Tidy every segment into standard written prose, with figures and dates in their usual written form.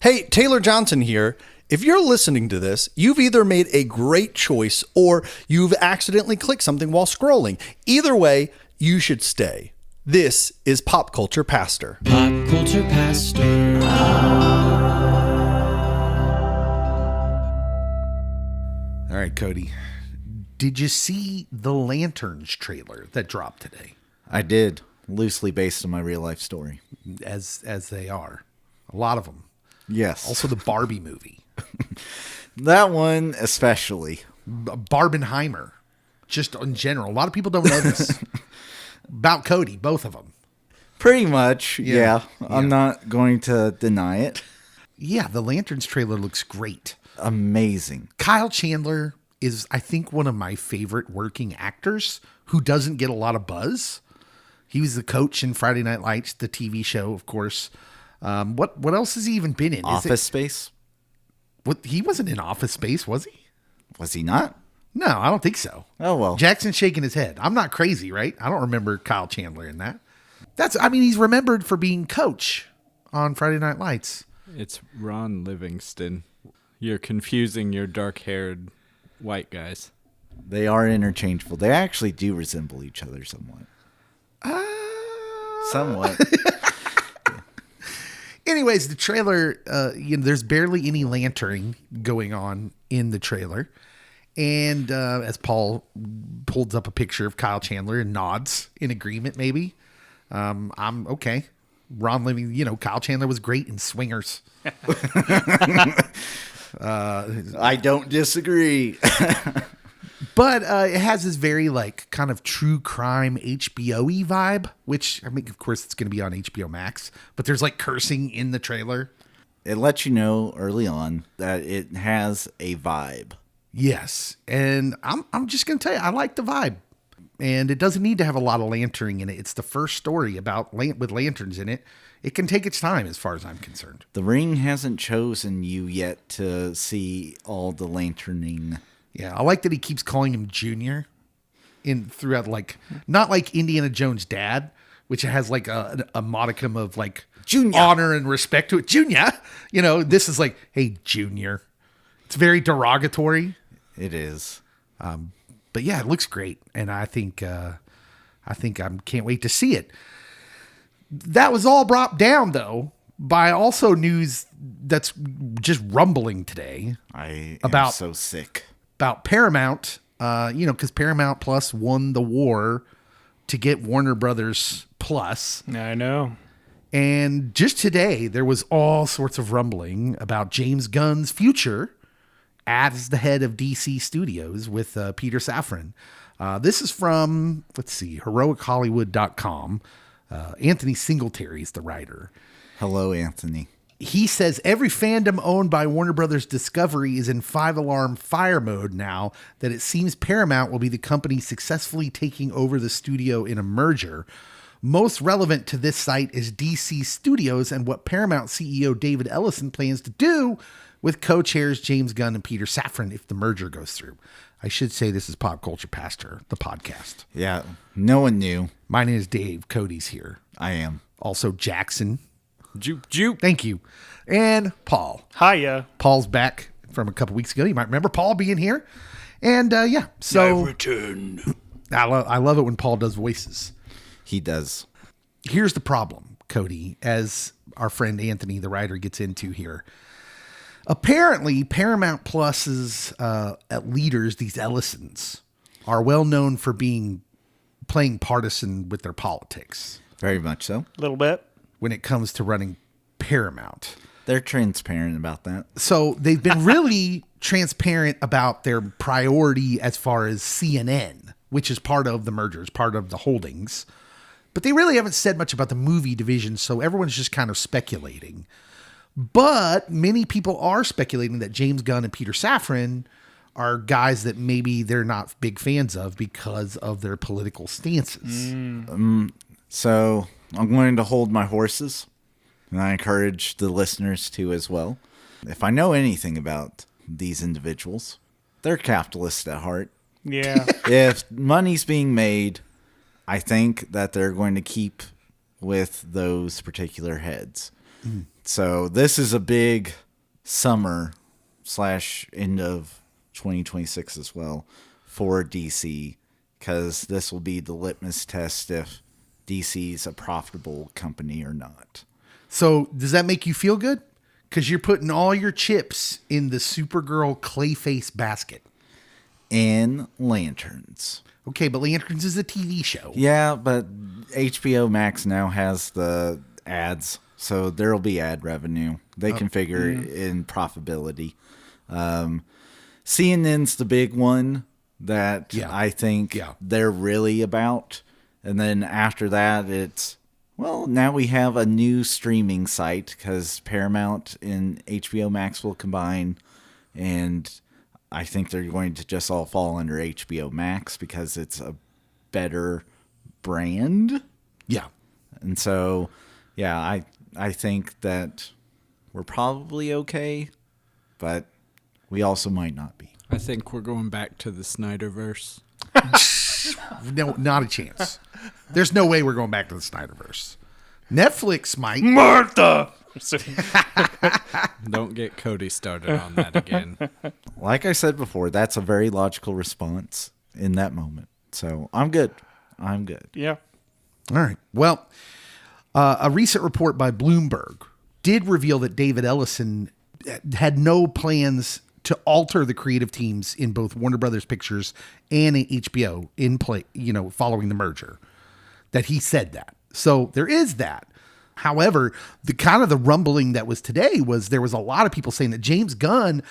Hey, Taylor Johnson here. If you're listening to this, you've either made a great choice or you've accidentally clicked something while scrolling. Either way, you should stay. This is Pop Culture Pastor. Pop Culture Pastor. All right, Cody. Did you see the Lanterns trailer that dropped today? I did, loosely based on my real life story. As they are. A lot of them. Yes. Also the Barbie movie. That one especially. Barbenheimer. Just in general. A lot of people don't know this. About Cody, both of them. Pretty much, yeah. I'm not going to deny it. Yeah, the Lanterns trailer looks great. Amazing. Kyle Chandler is, I think, one of my favorite working actors who doesn't get a lot of buzz. He was the coach in Friday Night Lights, the TV show, of course. What else has he even been in? Office Space? What, he wasn't in Office Space, was he? Was he not? No, I don't think so. Oh, well. Jackson's shaking his head. I'm not crazy, right? I don't remember Kyle Chandler in that. He's remembered for being coach on Friday Night Lights. It's Ron Livingston. You're confusing your dark-haired white guys. They are interchangeable. They actually do resemble each other somewhat. Somewhat. Anyways, the trailer, there's barely any lanterning going on in the trailer. And as Paul pulls up a picture of Kyle Chandler and nods in agreement, maybe, I'm okay. Ron Livingston, Kyle Chandler was great in Swingers. I don't disagree. But it has this very kind of true crime HBO-y vibe, which, of course, it's going to be on HBO Max. But there's cursing in the trailer. It lets you know early on that it has a vibe. Yes. And I'm just going to tell you, I like the vibe. And it doesn't need to have a lot of lanterning in it. It's the first story with lanterns in it. It can take its time as far as I'm concerned. The Ring hasn't chosen you yet to see all the lanterning. Yeah, I like that he keeps calling him Junior throughout, not like Indiana Jones' dad, which has a modicum of Junior. Honor and respect to it. Junior, this is hey, Junior. It's very derogatory. It is. But yeah, it looks great, and I think I can't wait to see it. That was all brought down though by also news that's just rumbling today. I am so sick about Paramount. Because Paramount Plus won the war to get Warner Brothers Plus. I know. And just today, there was all sorts of rumbling about James Gunn's future as the head of DC Studios with Peter Safran. This is from, HeroicHollywood.com. Anthony Singletary is the writer. Hello, Anthony. He says every fandom owned by Warner Brothers Discovery is in 5-alarm fire mode now that it seems Paramount will be the company successfully taking over the studio in a merger. Most relevant to this site is DC Studios and what Paramount CEO David Ellison plans to do with co-chairs James Gunn and Peter Safran if the merger goes through. I should say this is Pop Culture Pastor, the podcast. Yeah, no one knew. My name is Dave. Cody's here. I am. Also Jackson. Juke. Thank you. And Paul. Hiya. Paul's back from a couple weeks ago. You might remember Paul being here. And so I've returned. I love it when Paul does voices. He does. Here's the problem, Cody, as our friend Anthony, the writer, gets into here. Apparently, Paramount Plus's leaders, these Ellisons, are well known for playing partisan with their politics. Very much so. A little bit. When it comes to running Paramount. They're transparent about that. So they've been really transparent about their priority as far as CNN, which is part of the mergers, part of the holdings. But they really haven't said much about the movie division, so everyone's just kind of speculating. But many people are speculating that James Gunn and Peter Safran are guys that maybe they're not big fans of because of their political stances. So I'm going to hold my horses, and I encourage the listeners to as well. If I know anything about these individuals, they're capitalists at heart. Yeah. If money's being made, I think that they're going to keep with those particular heads. So this is a big summer / end of 2026 as well for DC, because this will be the litmus test if DC's a profitable company or not. So does that make you feel good? Because you're putting all your chips in the Supergirl Clayface basket. And Lanterns. Okay, but Lanterns is a TV show. Yeah, but HBO Max now has the ads, so there'll be ad revenue. They can figure in profitability. CNN's the big one that I think they're really about. And then after that, it's, well, now we have a new streaming site because Paramount and HBO Max will combine. And I think they're going to just all fall under HBO Max because it's a better brand. Yeah. And so, yeah, I think that we're probably okay, but we also might not be. I think we're going back to the Snyderverse. No, not a chance. There's no way we're going back to the Snyderverse. Netflix might. Martha! Don't get Cody started on that again. Like I said before, that's a very logical response in that moment. So I'm good. I'm good. Yeah. All right. Well, a recent report by Bloomberg did reveal that David Ellison had no plans to alter the creative teams in both Warner Brothers Pictures and HBO in play, following the merger. That he said that. So there is that. However, the rumbling that was today was there was a lot of people saying that James Gunn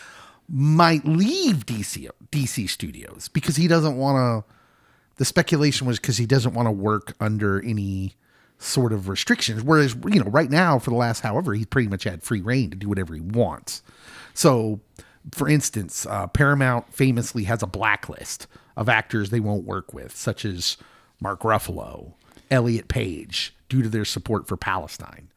might leave DC Studios because he doesn't want to. The speculation was because he doesn't want to work under any sort of restrictions. Whereas, right now for the last however, he's pretty much had free reign to do whatever he wants. So, for instance, Paramount famously has a blacklist of actors they won't work with, such as Mark Ruffalo, Elliot Page, due to their support for Palestine.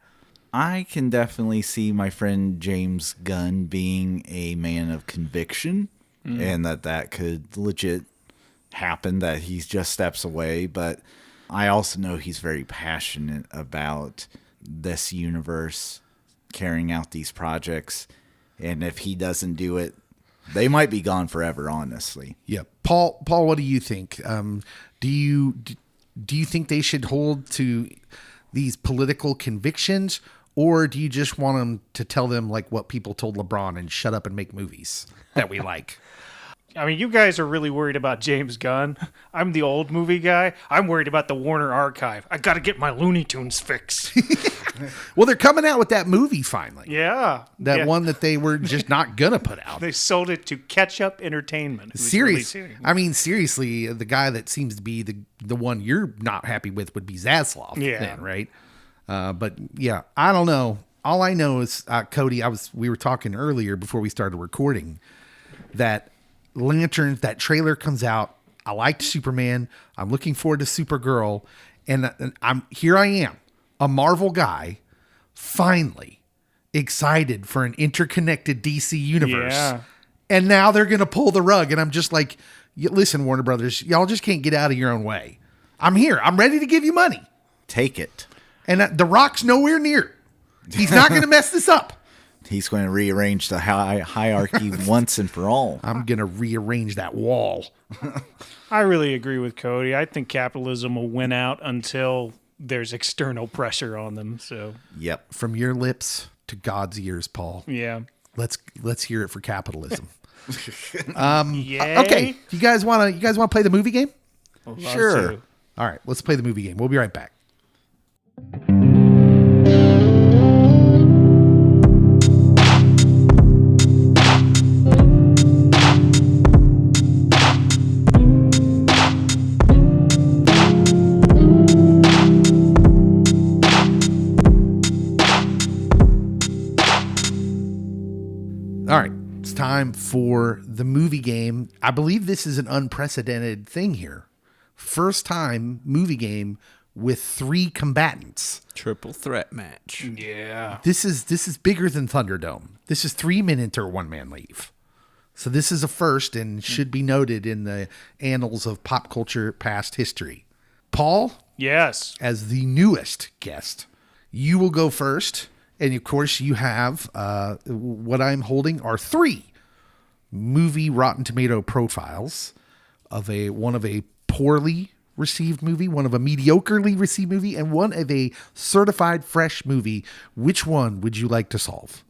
I can definitely see my friend James Gunn being a man of conviction and that could legit happen, that he just steps away. But I also know he's very passionate about this universe, carrying out these projects. And if he doesn't do it, they might be gone forever, honestly. Yeah. Paul, what do you think? Do you think they should hold to these political convictions, or do you just want them to tell them like what people told LeBron and shut up and make movies that we like? I mean, you guys are really worried about James Gunn. I'm the old movie guy. I'm worried about the Warner Archive. I got to get my Looney Tunes fix. Well, they're coming out with that movie finally. Yeah. That one that they were just not going to put out. They sold it to Catch Up Entertainment. Seriously, the guy that seems to be the one you're not happy with would be Zaslav. Yeah. Then, right? But yeah, I don't know. All I know is, Cody, we were talking earlier before we started recording that Lanterns, that trailer comes out. I liked Superman. I'm looking forward to Supergirl. And I am, a Marvel guy, finally excited for an interconnected DC universe. Yeah. And now they're going to pull the rug. And I'm just like, listen, Warner Brothers, y'all just can't get out of your own way. I'm here. I'm ready to give you money. Take it. And The Rock's nowhere near. He's not going to mess this up. He's going to rearrange the hierarchy once and for all. I'm going to rearrange that wall. I really agree with Cody. I think capitalism will win out until there's external pressure on them. So, Yep. From your lips to God's ears, Paul. yeah. Let's hear it for capitalism. Yay. Okay, you guys want to play the movie game? Love Sure. to. All right, let's play the movie game. We'll be right back. All right, it's time for the movie game. I believe this is an unprecedented thing here. First time movie game with 3 combatants. Triple threat match. Yeah. This is bigger than Thunderdome. This is 3-man enter, 1-man leave. So this is a first and should be noted in the annals of pop culture past history. Paul, Yes. as the newest guest, you will go first, And of course, you have what I'm holding are 3 movie Rotten Tomato profiles of one of a poorly received movie, one of a mediocrely received movie, and one of a certified fresh movie. Which one would you like to solve?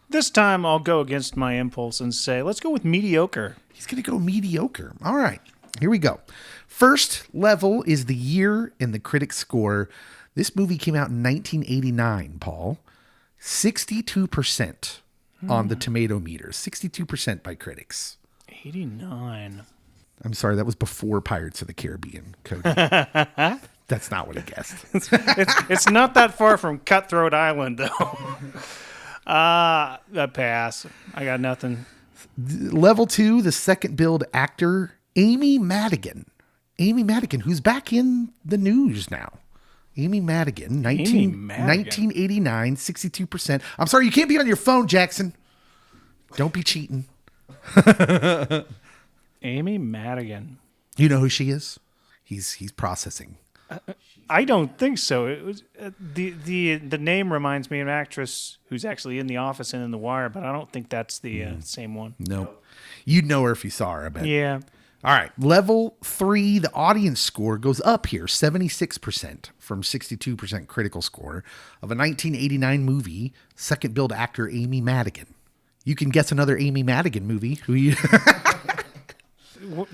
This time I'll go against my impulse and say, let's go with mediocre. He's going to go mediocre. All right, here we go. First level is the year and the critic score. This movie came out in 1989, Paul. 62% on the tomato meter. 62% by critics. 89. I'm sorry, that was before Pirates of the Caribbean, Cody. That's not what he guessed. It's not that far from Cutthroat Island, though. A pass. I got nothing. Level 2, the second build actor, Amy Madigan. Amy Madigan, who's back in the news now. Amy Madigan, 1989, 62%. I'm sorry, you can't be on your phone, Jackson. Don't be cheating. Amy Madigan. You know who she is? He's processing. I don't think so. It was the name reminds me of an actress who's actually in The Office and in The Wire, but I don't think that's the same one. No. You'd know her if you saw her, I bet. Yeah. All right. Level 3, the audience score goes up here, 76% from 62% critical score of a 1989 movie, second build actor Amy Madigan. You can guess another Amy Madigan movie. Who you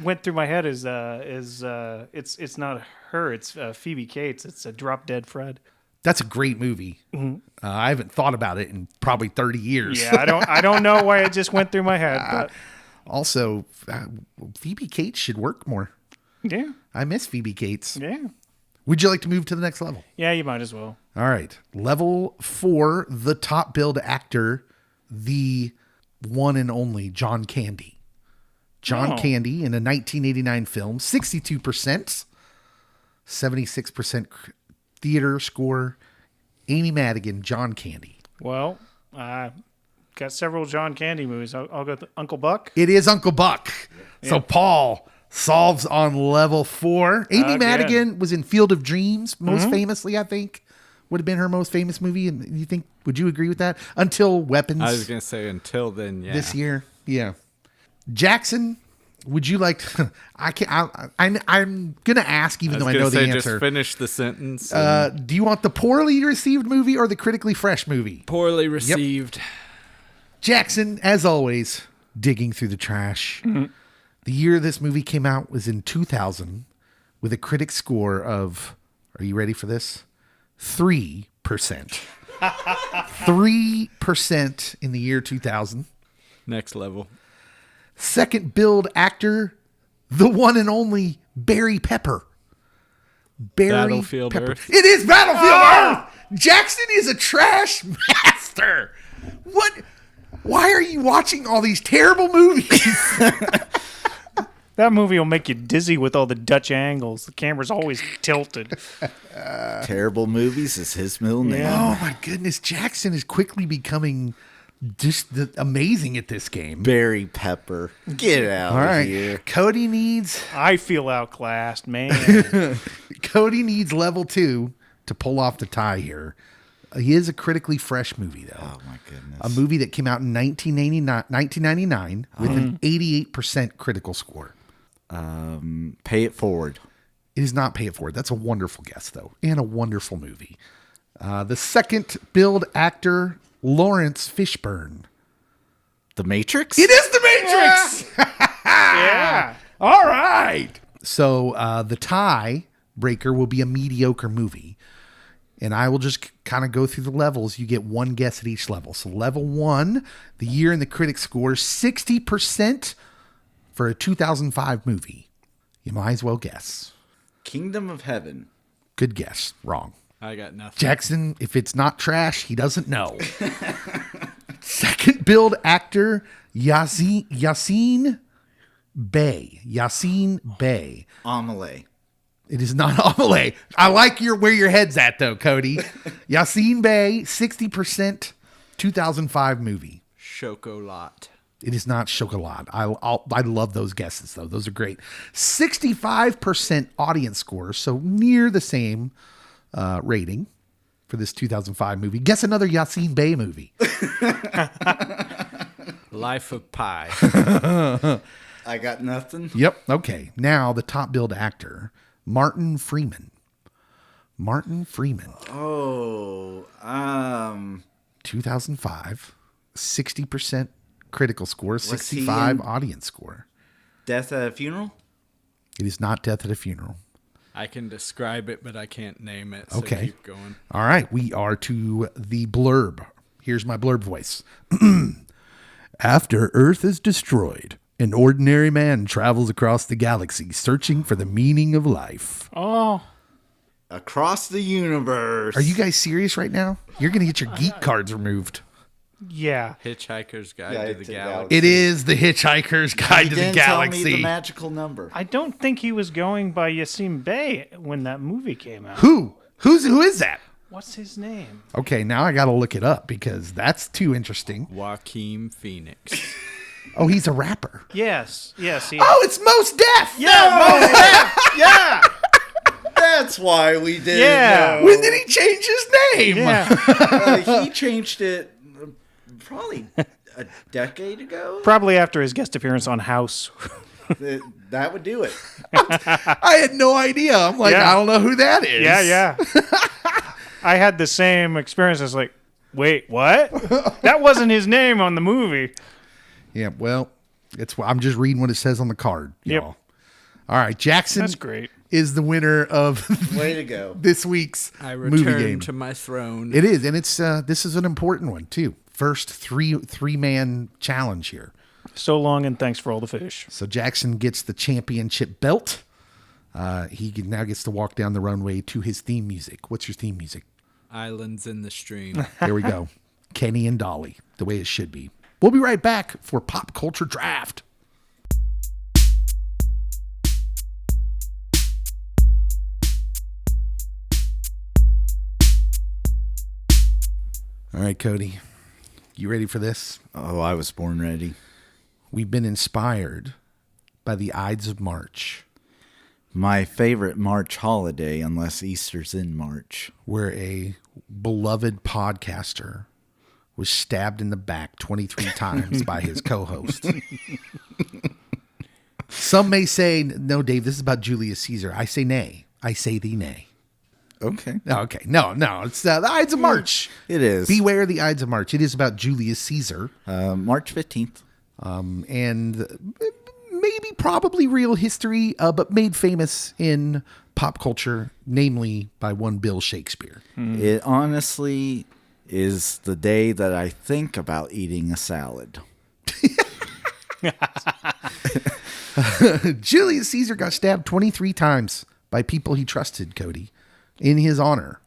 Went through my head is it's not her, it's Phoebe Cates. It's a Drop Dead Fred. That's a great movie. Mm-hmm. I haven't thought about it in probably 30 years. Yeah, I don't know why it just went through my head, but also, Phoebe Cates should work more. yeah. I miss Phoebe Cates. Yeah. Would you like to move to the next level? Yeah, you might as well. All right. Level 4, the top billed actor, the one and only John Candy. John Candy in a 1989 film, 62%, 76% theater score. Amy Madigan, John Candy. Well, got several John Candy movies. I'll go with Uncle Buck. It is Uncle Buck. Yeah. So Paul solves on level 4. Amy Madigan was in Field of Dreams, most famously, I think. Would have been her most famous movie. And you think, would you agree with that? Until Weapons. I was going to say until then, yeah. This year. Yeah. Jackson, would you like to, I'm going to ask even though I know the answer. Just finish the sentence. Do you want the poorly received movie or the critically fresh movie? Poorly received. Yep. Jackson, as always, digging through the trash. Mm-hmm. The year this movie came out was in 2000 with a critic score of, are you ready for this? 3%. 3% in the year 2000. Next level. Second build actor, the one and only Barry Pepper. Battlefield Pepper. Earth. It is Battlefield Earth. Jackson is a trash master. What? Why are you watching all these terrible movies? That movie will make you dizzy with all the Dutch angles. The camera's always tilted. Terrible movies is his middle name. Oh my goodness, Jackson is quickly becoming just amazing at this game. Barry Pepper. Get out of here. Cody needs... I feel outclassed, man. Cody needs level 2 to pull off the tie here. He is a critically fresh movie, though. Oh, my goodness. A movie that came out in 1999 with an 88% critical score. Pay It Forward. It is not Pay It Forward. That's a wonderful guess, though, and a wonderful movie. The second build actor, Lawrence Fishburne. The Matrix? It is The Matrix! Yeah. All right. So the tie breaker will be a mediocre movie. And I will just kind of go through the levels. You get one guess at each level. So level 1, the year and the critic score, 60% for a 2005 movie. You might as well guess. Kingdom of Heaven. Good guess. Wrong. I got nothing. Jackson, if it's not trash, he doesn't know. Second build actor, Yassine Bey. Yassine Bey. Amelie. It is not Amelie. I like where your head's at, though, Cody. Yassine Bey, 60%, 2005 movie. Chocolat. It is not Chocolat. I love those guesses, though. Those are great. 65% audience score, so near the same rating. for this 2005 movie? Guess another Yassine Bey movie. Life of Pi. I got nothing. Yep. Okay. Now the top billed actor, Martin Freeman. Martin Freeman. Oh, 2005, 60% critical score, 65 audience score. Death at a Funeral? It is not Death at a Funeral. I can describe it, but I can't name it. So Okay. keep going. All right. We are to the blurb. Here's my blurb voice. After Earth is destroyed, an ordinary man travels across the galaxy searching for the meaning of life. Oh, Across the Universe. Are you guys serious right now? You're going to get your geek cards removed. yeah. Hitchhiker's Guide Guide to to the the Galaxy. It is the Hitchhiker's Guide He to the didn't tell me Galaxy. the magical number. I don't think he was going by Yassine Bey when that movie came out. Who is that? What's his name? Okay, now I got to look it up because that's too interesting. Joaquin Phoenix. Oh, he's a rapper. Yes. Yes. He, Oh, it's Mos Def. yeah. That's why we didn't Yeah. know. When did he change his name? Yeah. He changed it probably a decade ago. Probably after his guest appearance on House. That would do it. I had no idea. I'm like, Yeah. I don't know who that is. Yeah. I had the same experience. I was like, wait, what? That wasn't his name on the movie. Yeah, well, I'm just reading what it says on the card, Yep. y'all. All right, Jackson That's great. is the winner of Way to go. this week's I movie game. return to my throne. It is, and it's this is an important one too. First three-man challenge here. So long and thanks for all the fish. So Jackson gets the championship belt. He now gets to walk down the runway to his theme music. What's your theme music? Islands in the Stream. There we go. Kenny and Dolly, the way it should be. We'll be right back for Pop Culture Draft. All right, Cody, you ready for this? Oh, I was born ready. We've been inspired by the Ides of March, My favorite March holiday, unless Easter's in March. where a beloved podcaster was stabbed in the back 23 times by his co-host. Some may say, no, Dave, this is about Julius Caesar. I say nay. I say thee nay. Okay. No, okay. No. It's the Ides of March. It is. Beware the Ides of March. It is about Julius Caesar March 15th. and maybe probably real history, but made famous in pop culture, namely by one Bill Shakespeare. It honestly is the day that I think about eating a salad. Julius Caesar got stabbed 23 times by people he trusted, Cody. In his honor,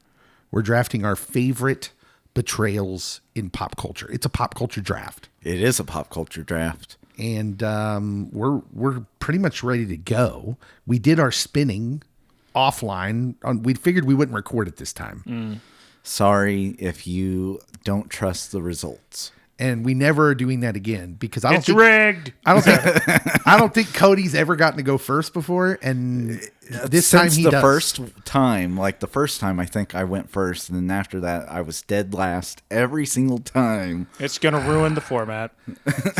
we're drafting our favorite betrayals in pop culture. It's a pop culture draft. It is a pop culture draft. And we're pretty much ready to go. We did our spinning offline. We figured we wouldn't record it this time. Sorry if you don't trust the results. And we never are doing that again because I don't It's think rigged. I don't think Cody's ever gotten to go first before, and this time Since he the does. first time I think I went first, and then after that I was dead last every single time. It's going to ruin the format.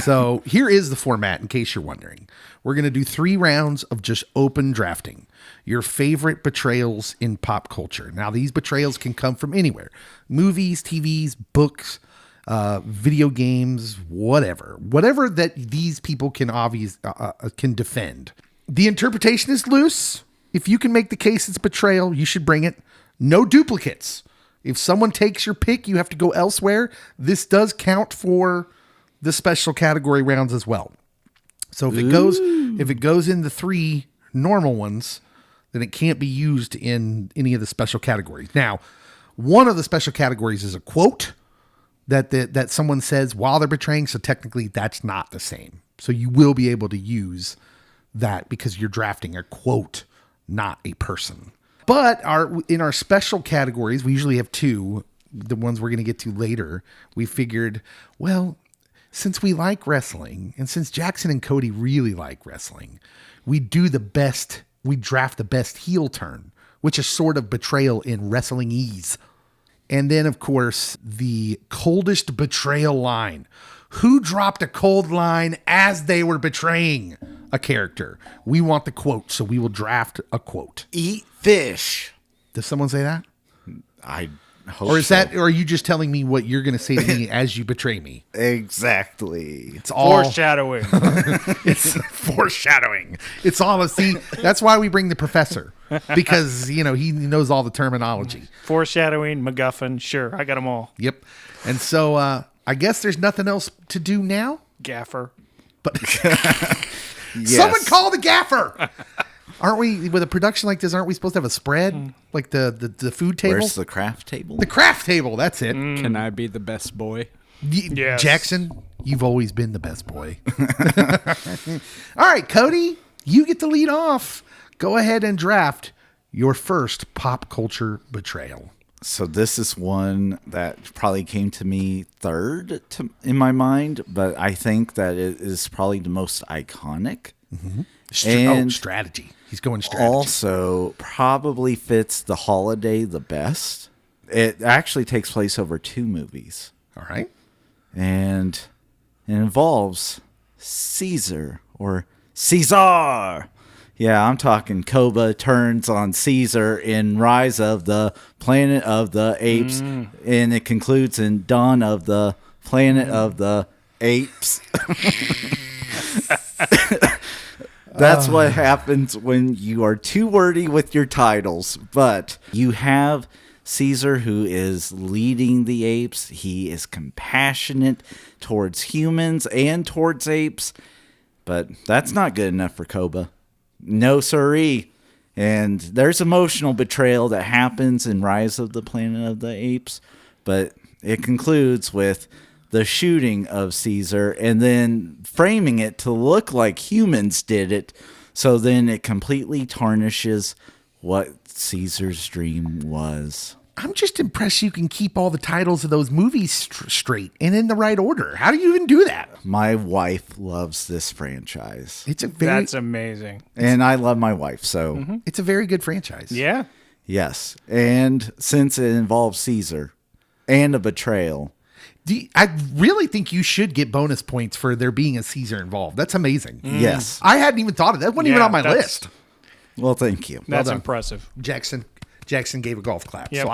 So here is the format, in case you're wondering. We're going to do 3 rounds of just open drafting. Your favorite betrayals in pop culture. Now, these betrayals can come from anywhere. Movies, TVs, books, video games, whatever that these people can can defend. The interpretation is loose. If you can make the case it's betrayal, you should bring it. No duplicates. If someone takes your pick, you have to go elsewhere. This does count for the special category rounds as well. So if it goes in the 3 normal ones, then it can't be used in any of the special categories. Now, one of the special categories is a quote that someone says while they're betraying. So technically that's not the same. So you will be able to use that because you're drafting a quote, not a person. But in our special categories, we usually have 2, the ones we're going to get to later. We figured, well, since we like wrestling and since Jackson and Cody really like wrestling, we draft the best heel turn, which is sort of betrayal in wrestling-ese. And then, of course, the coldest betrayal line. Who dropped a cold line as they were betraying a character? We want the quote, so we will draft a quote. Eat fish. Does someone say that? I hope Or is so. that, or are you just telling me what you're going to say to me as you betray me? Exactly. It's all Foreshadowing. It's foreshadowing. It's all see. That's why we bring the professor, because he knows all the terminology. Foreshadowing, MacGuffin. Sure, I got them all. Yep. And so I guess there's nothing else to do now. Gaffer. But Yes. someone call the gaffer. Aren't we with a production like this? Aren't we supposed to have a spread like the food table? Where's the craft table? The craft table. That's it. Can I be the best boy? Yes. Jackson, you've always been the best boy. All right, Cody, you get to lead off. Go ahead and draft your first pop culture betrayal. So this is one that probably came to me third in my mind, but I think that it is probably the most iconic. And Strategy. He's going strategy. also probably fits the holiday the best. It actually takes place over 2 movies, All right. and it involves Caesar or Caesar. Yeah, I'm talking Koba turns on Caesar in Rise of the Planet of the Apes, and it concludes in Dawn of the Planet of the Apes. That's what happens when you are too wordy with your titles. But you have Caesar, who is leading the apes. He is compassionate towards humans and towards apes. But that's not good enough for Koba. No siree. And there's emotional betrayal that happens in Rise of the Planet of the Apes. But it concludes with the shooting of Caesar and then framing it to look like humans did it. So then it completely tarnishes what Caesar's dream was. I'm just impressed you can keep all the titles of those movies straight and in the right order. How do you even do that? My wife loves this franchise. It's a very That's amazing. And I love my wife, so it's a very good franchise. Yeah. yes. And since it involves Caesar and a betrayal, I really think you should get bonus points for there being a Caesar involved. That's amazing. yes. I hadn't even thought of that. That wasn't even Yeah, on my that's- list. Well, thank you. That's done. impressive. Jackson gave a golf clap. Yep. So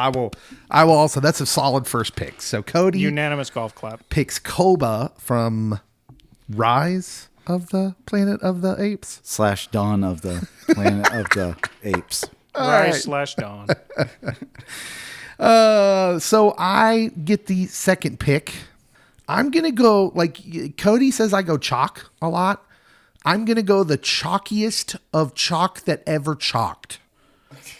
I will also, that's a solid first pick. So Cody Unanimous golf clap. picks Koba from Rise of the Planet of the Apes. / Dawn of the Planet of the Apes. Rise/Dawn. So I get the second pick. I'm going to go, like Cody says, I go chalk a lot. I'm going to go the chalkiest of chalk that ever chalked.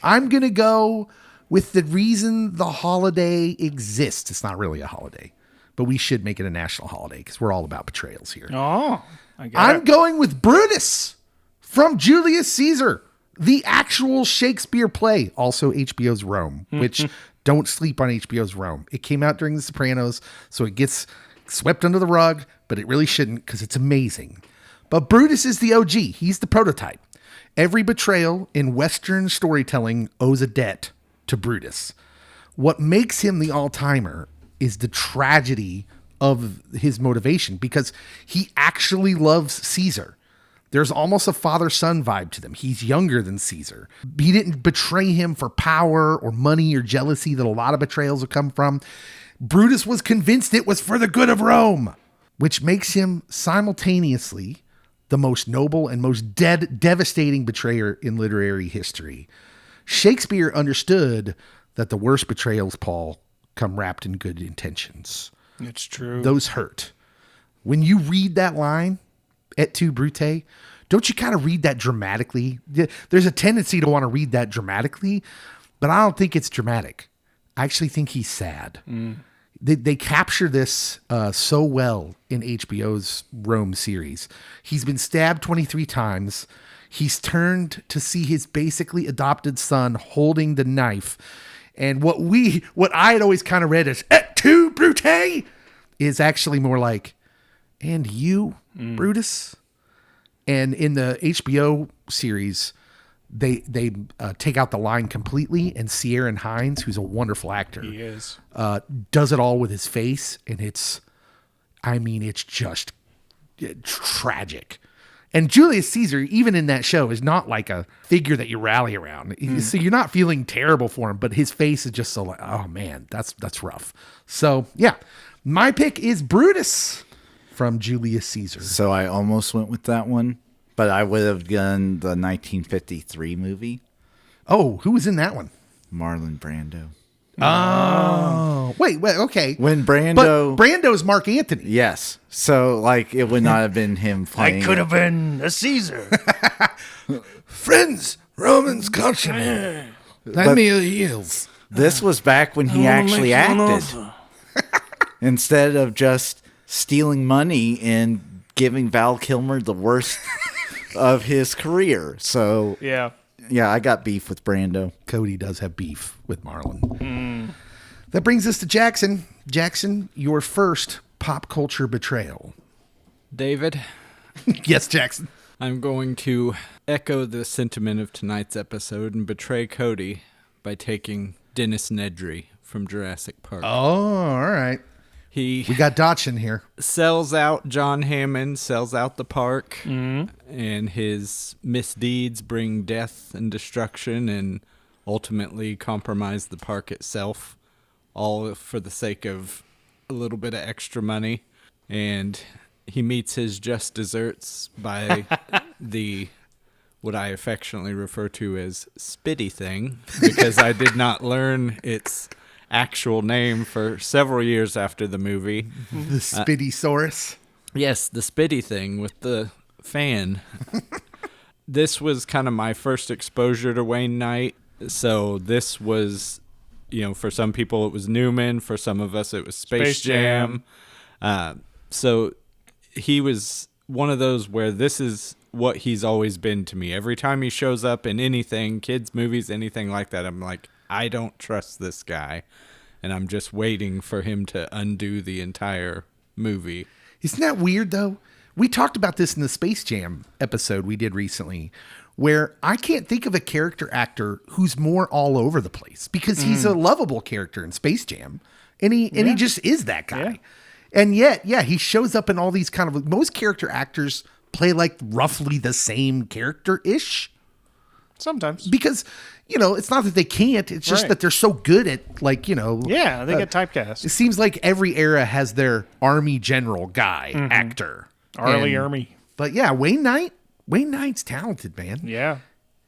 I'm going to go with the reason the holiday exists. It's not really a holiday, but we should make it a national holiday because we're all about betrayals here. Oh, I got I'm it. going with Brutus from Julius Caesar, the actual Shakespeare play, also HBO's Rome, which don't sleep on HBO's Rome. It came out during The Sopranos, so it gets swept under the rug, but it really shouldn't because it's amazing. But Brutus is the OG. He's the prototype. Every betrayal in Western storytelling owes a debt to Brutus. What makes him the all-timer is the tragedy of his motivation because he actually loves Caesar. There's almost a father-son vibe to them. He's younger than Caesar. He didn't betray him for power or money or jealousy that a lot of betrayals will come from. Brutus was convinced it was for the good of Rome, which makes him simultaneously the most noble and most devastating betrayer in literary history. Shakespeare understood that the worst betrayals, Paul, come wrapped in good intentions. It's true. Those hurt. When you read that line, et tu, Brute, don't you kind of read that dramatically? There's a tendency to want to read that dramatically, but I don't think it's dramatic. I actually think he's sad. They capture this so well in HBO's Rome series. He's been stabbed 23 times. He's turned to see his basically adopted son holding the knife. And what I had always kind of read as et tu, Brute, is actually more like, and you, Brutus? And in the HBO series, they take out the line completely, and Ciaran Hinds, who's a wonderful actor, He is. does it all with his face, and it's just tragic. And Julius Caesar, even in that show, is not like a figure that you rally around. So you're not feeling terrible for him, but his face is just so like, oh man, that's rough. So yeah, my pick is Brutus from Julius Caesar. So I almost went with that one, but I would have done the 1953 movie, Oh, who was in that one? Marlon Brando. Oh, wait, okay. When But Brando, Brando's Mark Antony. yes. So like it would not have been him playing. I could have been a Caesar. Friends, Romans, countrymen, lend me your heels. This was back when he actually acted, instead of just stealing money and giving Val Kilmer the worst of his career. So Yeah. yeah, I got beef with Brando. Cody does have beef with Marlon. That brings us to Jackson. Jackson, your first pop culture betrayal. David, Yes, Jackson. I'm going to echo the sentiment of tonight's episode and betray Cody by taking Dennis Nedry from Jurassic Park. Oh, all right. He We got Dotchin here. sells out John Hammond, sells out the park, and his misdeeds bring death and destruction and ultimately compromise the park itself, all for the sake of a little bit of extra money. And he meets his just desserts by the what I affectionately refer to as spitty thing, because I did not learn its actual name for several years after the movie. The Spittysaurus. Yes, the spitty thing with the fan. This was kind of my first exposure to Wayne Knight. So this was, for some people it was Newman. For some of us it was Space Jam. So he was one of those where this is what he's always been to me. Every time he shows up in anything, kids, movies, anything like that, I'm like, I don't trust this guy. And I'm just waiting for him to undo the entire movie. Isn't that weird, though? We talked about this in the Space Jam episode we did recently, where I can't think of a character actor who's more all over the place, because he's a lovable character in Space Jam, and he just is that guy. Yeah. And yet, yeah, he shows up in all these kind of, most character actors play like roughly the same character-ish, Sometimes. because, it's not that they can't, it's just Right. that they're so good at, Yeah, they get typecast. it seems like every era has their army general guy, actor. Arlie And- Ermy. But yeah, Wayne Knight's talented, man. Yeah.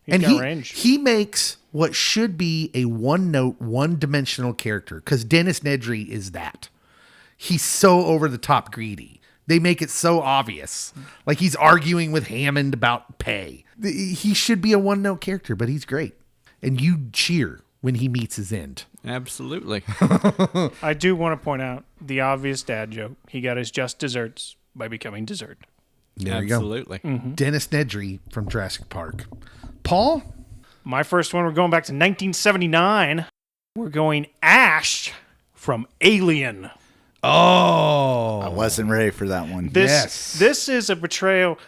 He's And got range. he makes what should be a one-note, one-dimensional character, because Dennis Nedry is that. He's so over-the-top greedy. They make it so obvious. Like he's arguing with Hammond about pay. He should be a one-note character, but he's great. And you cheer when he meets his end. Absolutely. I do want to point out the obvious dad joke. He got his just desserts by becoming dessert. There you go. Absolutely. Dennis Nedry from Jurassic Park. Paul? My first one, we're going back to 1979. We're going Ash from Alien. Oh. I wasn't ready for that one. This is a betrayal,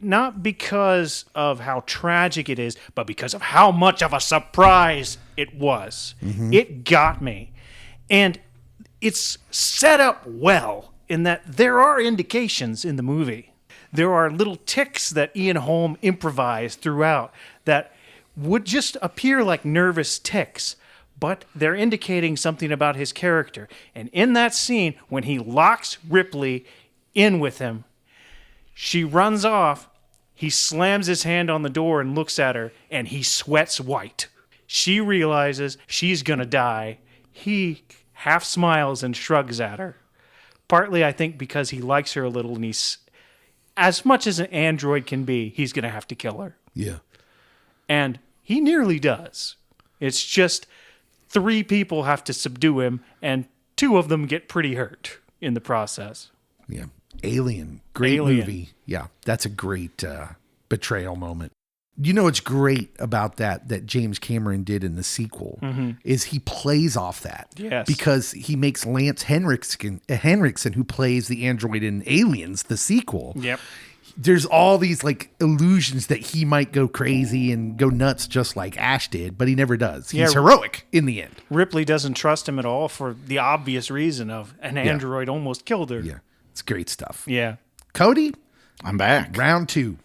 not because of how tragic it is, but because of how much of a surprise it was. It got me. And it's set up well in that there are indications in the movie. There are little ticks that Ian Holm improvised throughout that would just appear like nervous ticks, but they're indicating something about his character. And in that scene, when he locks Ripley in with him, she runs off, he slams his hand on the door and looks at her, and he sweats white. She realizes she's gonna die. He half smiles and shrugs at her. Partly, I think, because he likes her a little, and he's, as much as an android can be, he's gonna have to kill her. Yeah. And he nearly does. It's just 3 people have to subdue him, and 2 of them get pretty hurt in the process. Yeah. Alien. Great Alien. movie. Yeah. That's a great betrayal moment. You know what's great about that James Cameron did in the sequel is he plays off that. Yes. Because he makes Lance Henriksen, who plays the android in Aliens, the sequel. Yep. there's all these like illusions that he might go crazy and go nuts just like Ash did, but he never does. He's heroic in the end. Ripley doesn't trust him at all for the obvious reason of an android almost killed her. Yeah. It's great stuff. Yeah. Cody, I'm back. round 2.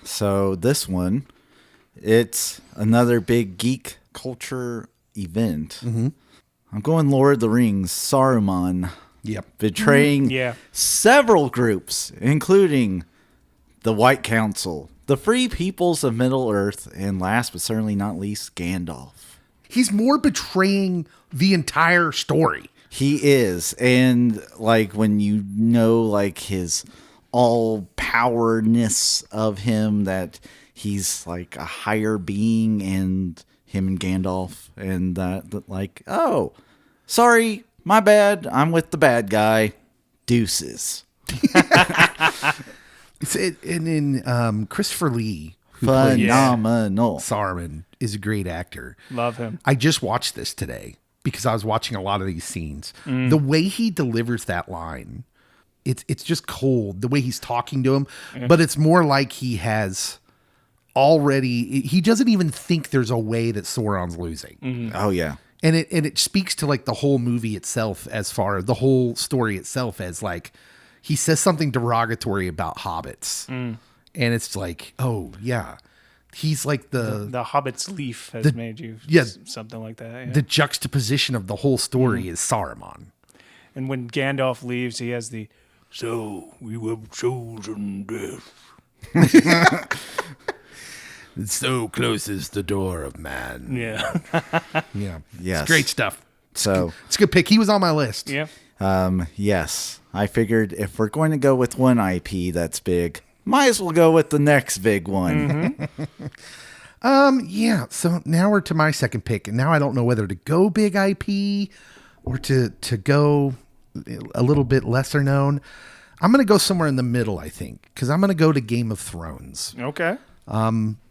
So this one, it's another big geek culture event. I'm going Lord of the Rings, Saruman. Yep. Betraying Yeah. several groups, including the White Council, the Free Peoples of Middle-earth, and last but certainly not least, Gandalf. He's more betraying the entire story. He is. And like when you know like his all-powerness of him, that he's like a higher being, and him and Gandalf, and that like, oh, sorry, my bad, I'm with the bad guy. Deuces. And in Christopher Lee, who plays Phenomenal. Saruman, is a great actor. Love him. I just watched this today because I was watching a lot of these scenes. The way he delivers that line, it's just cold. The way he's talking to him, but it's more like he has already. He doesn't even think there's a way that Sauron's losing. Oh, yeah. And it speaks to like the whole movie itself, as far as the whole story itself, as like he says something derogatory about hobbits, and it's like, oh yeah, he's like The Hobbit's leaf has made you something like that. Yeah. the juxtaposition of the whole story is Saruman. And when Gandalf leaves, he has the "So we were chosen death." So close is the door of man. Yeah. Yeah, Yes. it's great stuff. So, It's a good pick. He was on my list. Yeah. yes, I figured if we're going to go with one IP that's big, might as well go with the next big one. Yeah. So now we're to my second pick, and now I don't know whether to go big IP or to go a little bit lesser known. I'm going to go somewhere in the middle, I think, because I'm going to go to Game of Thrones. Okay.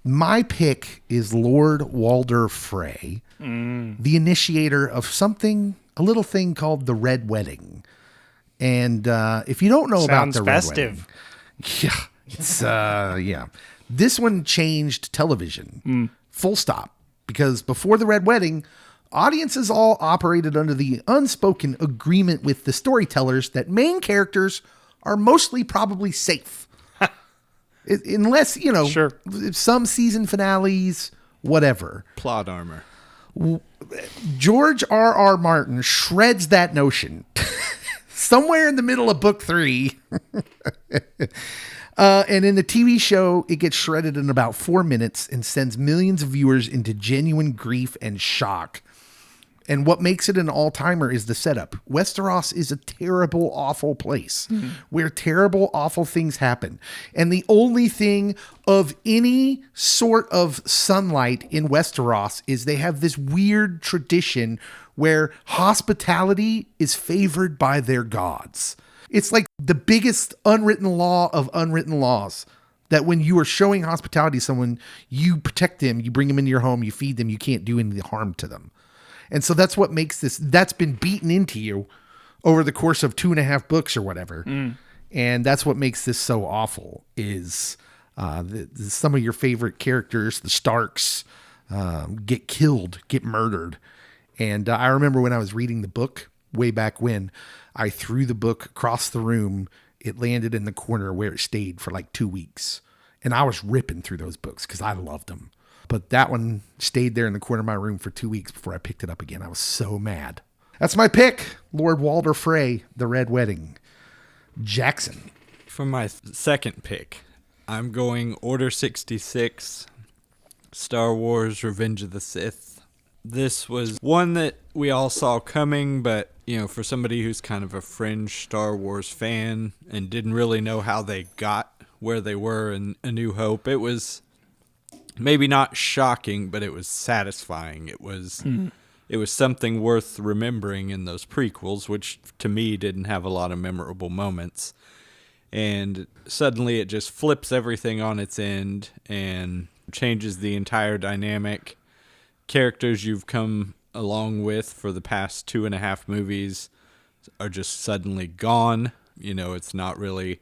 My pick is Lord Walder Frey, the initiator of a little thing called the Red Wedding. And if you don't know about Sounds the Red festive. Wedding, it's this one changed television, full stop. Because before the Red Wedding, audiences all operated under the unspoken agreement with the storytellers that main characters are mostly probably safe. Unless, Sure. some season finales, whatever. Plot armor. George R.R. Martin shreds that notion somewhere in the middle of book 3. And in the TV show, it gets shredded in about 4 minutes and sends millions of viewers into genuine grief and shock. And what makes it an all-timer is the setup. Westeros is a terrible, awful place where terrible, awful things happen. And the only thing of any sort of sunlight in Westeros is they have this weird tradition where hospitality is favored by their gods. It's like the biggest unwritten law of unwritten laws, that when you are showing hospitality to someone, you protect them, you bring them into your home, you feed them, you can't do any harm to them. And so that's what makes this, that's been beaten into you over the course of 2.5 books or whatever. And that's what makes this so awful is some of your favorite characters, the Starks, get killed, get murdered. And I remember when I was reading the book way back when, I threw the book across the room. It landed in the corner where it stayed for like 2 weeks. And I was ripping through those books because I loved them. But that one stayed there in the corner of my room for 2 weeks before I picked it up again. I was so mad. That's my pick. Lord Walder Frey, The Red Wedding. Jackson. For my second pick, I'm going Order 66, Star Wars Revenge of the Sith. This was one that we all saw coming, but, for somebody who's kind of a fringe Star Wars fan and didn't really know how they got where they were in A New Hope, it was maybe not shocking, but it was satisfying. It was something worth remembering in those prequels, which to me didn't have a lot of memorable moments. And suddenly it just flips everything on its end and changes the entire dynamic. Characters you've come along with for the past 2.5 movies are just suddenly gone. It's not really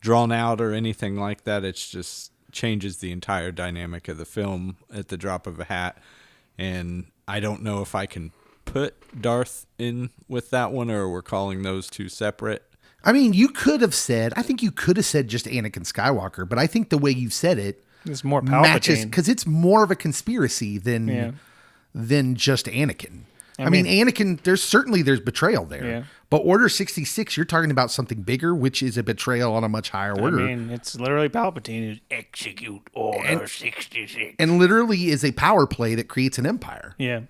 drawn out or anything like that. It's just changes the entire dynamic of the film at the drop of a hat. And I don't know if I can put Darth in with that one, or we're calling those two separate. I mean, you could have said, I think you could have said just Anakin Skywalker, but I think the way you said it It's more matches, Palpatine. because it's more of a conspiracy than just Anakin. I mean, Anakin, there's betrayal there. Yeah. But Order 66, you're talking about something bigger, which is a betrayal on a much higher order. I mean, it's literally Palpatine who's execute Order 66. And literally is a power play that creates an empire. Yeah.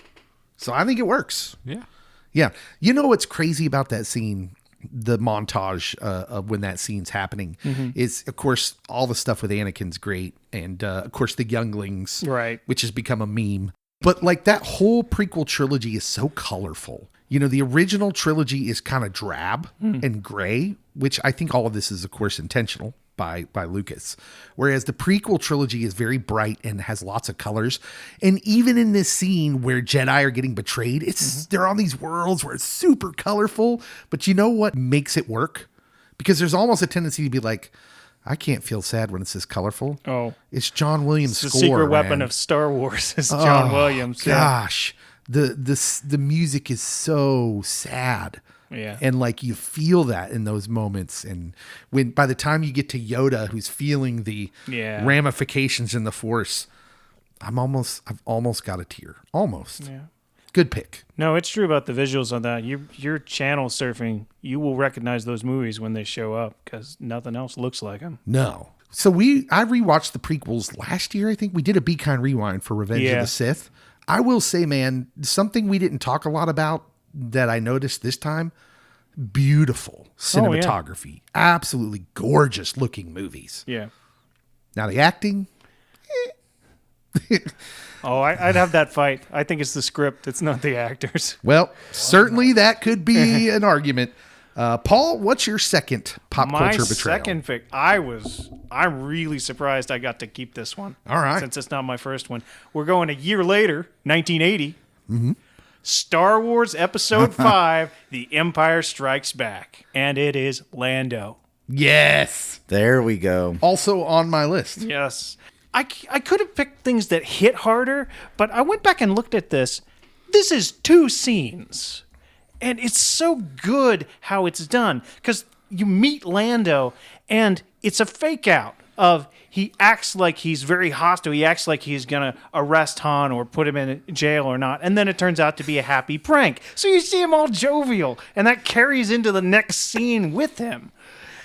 So I think it works. Yeah. Yeah. You know what's crazy about that scene, the montage of when that scene's happening, is, of course, all the stuff with Anakin's great. And, of course, the younglings, Right. which has become a meme. But, like, that whole prequel trilogy is so colorful. You know, the original trilogy is kind of drab and gray, which I think all of this is, of course, intentional by Lucas. Whereas the prequel trilogy is very bright and has lots of colors. And even in this scene where Jedi are getting betrayed, they're on these worlds where it's super colorful. But you know what makes it work? Because there's almost a tendency to be like, I can't feel sad when it's this colorful. Oh. It's John Williams' The score, secret weapon man. of Star Wars is John Williams. Yeah. Gosh, the music is so sad. Yeah. And like you feel that in those moments. And when by the time you get to Yoda, who's feeling the ramifications in the Force, I've almost got a tear. Almost. Yeah. Good pick. No, it's true about the visuals on that. You're channel surfing. You will recognize those movies when they show up because nothing else looks like them. No. So I rewatched the prequels last year. I think we did a Be Kind rewind for Revenge of the Sith. I will say, man, something we didn't talk a lot about that I noticed this time, beautiful cinematography, absolutely gorgeous looking movies. Yeah. Now the acting, Oh, I'd have that fight. I think it's the script. It's not the actors. well, certainly that could be an argument. Paul, what's your second pop culture betrayal? My second pick. I'm really surprised I got to keep this one. All right. Since it's not my first one. We're going a year later, 1980. Star Wars Episode 5, The Empire Strikes Back. And it is Lando. Yes. There we go. Also on my list. Yes. I could have picked things that hit harder, but I went back and looked at this. This is 2 scenes. And it's so good how it's done. Because you meet Lando, and it's a fake out of he acts like he's very hostile. He acts like he's going to arrest Han or put him in jail or not. And then it turns out to be a happy prank. So you see him all jovial, and that carries into the next scene with him.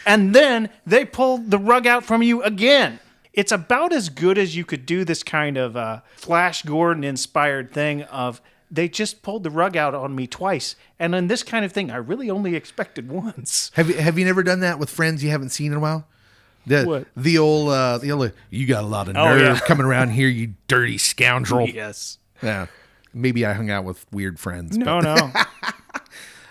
And then they pull the rug out from you again. It's about as good as you could do this kind of Flash Gordon-inspired thing of they just pulled the rug out on me twice. And in this kind of thing, I really only expected once. Have you never done that with friends you haven't seen in a while? What? The old, you got a lot of nerve coming around here, you dirty scoundrel. Yes. Yeah. Maybe I hung out with weird friends. No.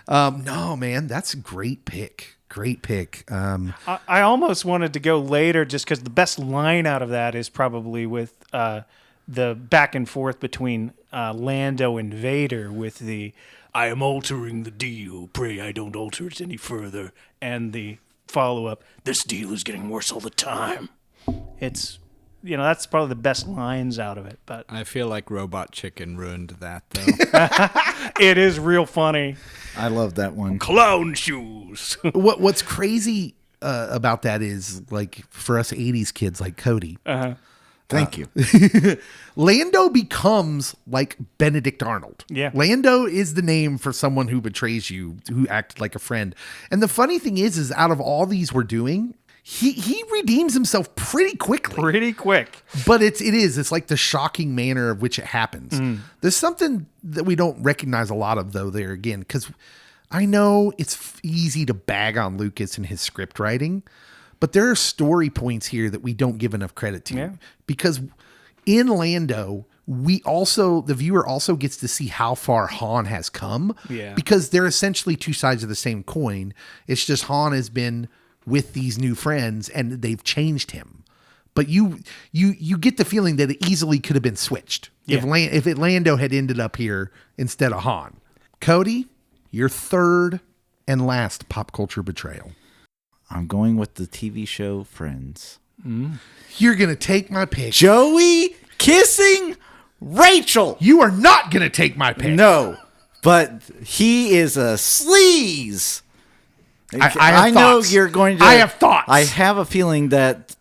No, man, that's a great pick. Great pick. I almost wanted to go later just because the best line out of that is probably with the back and forth between Lando and Vader with the I am altering the deal, pray I don't alter it any further, and the follow-up, this deal is getting worse all the time. It's, that's probably the best lines out of it, but I feel like Robot Chicken ruined that, though. it is real funny. I love that one. Clown shoes. What's crazy about that is, like, for us 80s kids like Cody, Thank you. Lando becomes like Benedict Arnold. Yeah. Lando is the name for someone who betrays you, who acted like a friend. And the funny thing is out of all these we're doing, he redeems himself pretty quickly. Pretty quick. But it's like the shocking manner of which it happens. There's something that we don't recognize a lot of, though, there again, because I know it's easy to bag on Lucas and his script writing, but there are story points here that we don't give enough credit to. Yeah. Because in Lando, the viewer also gets to see how far Han has come. Yeah. Because they're essentially two sides of the same coin. It's just Han has been with these new friends and they've changed him. But you get the feeling that it easily could have been switched if Lando had ended up here instead of Han. Cody, your third and last pop culture betrayal. I'm going with the TV show Friends. You're going to take my pick. Joey kissing Rachel. You are not going to take my pick. No, but he is a sleaze. I have know thoughts. you're going to. I have thoughts. I have a feeling that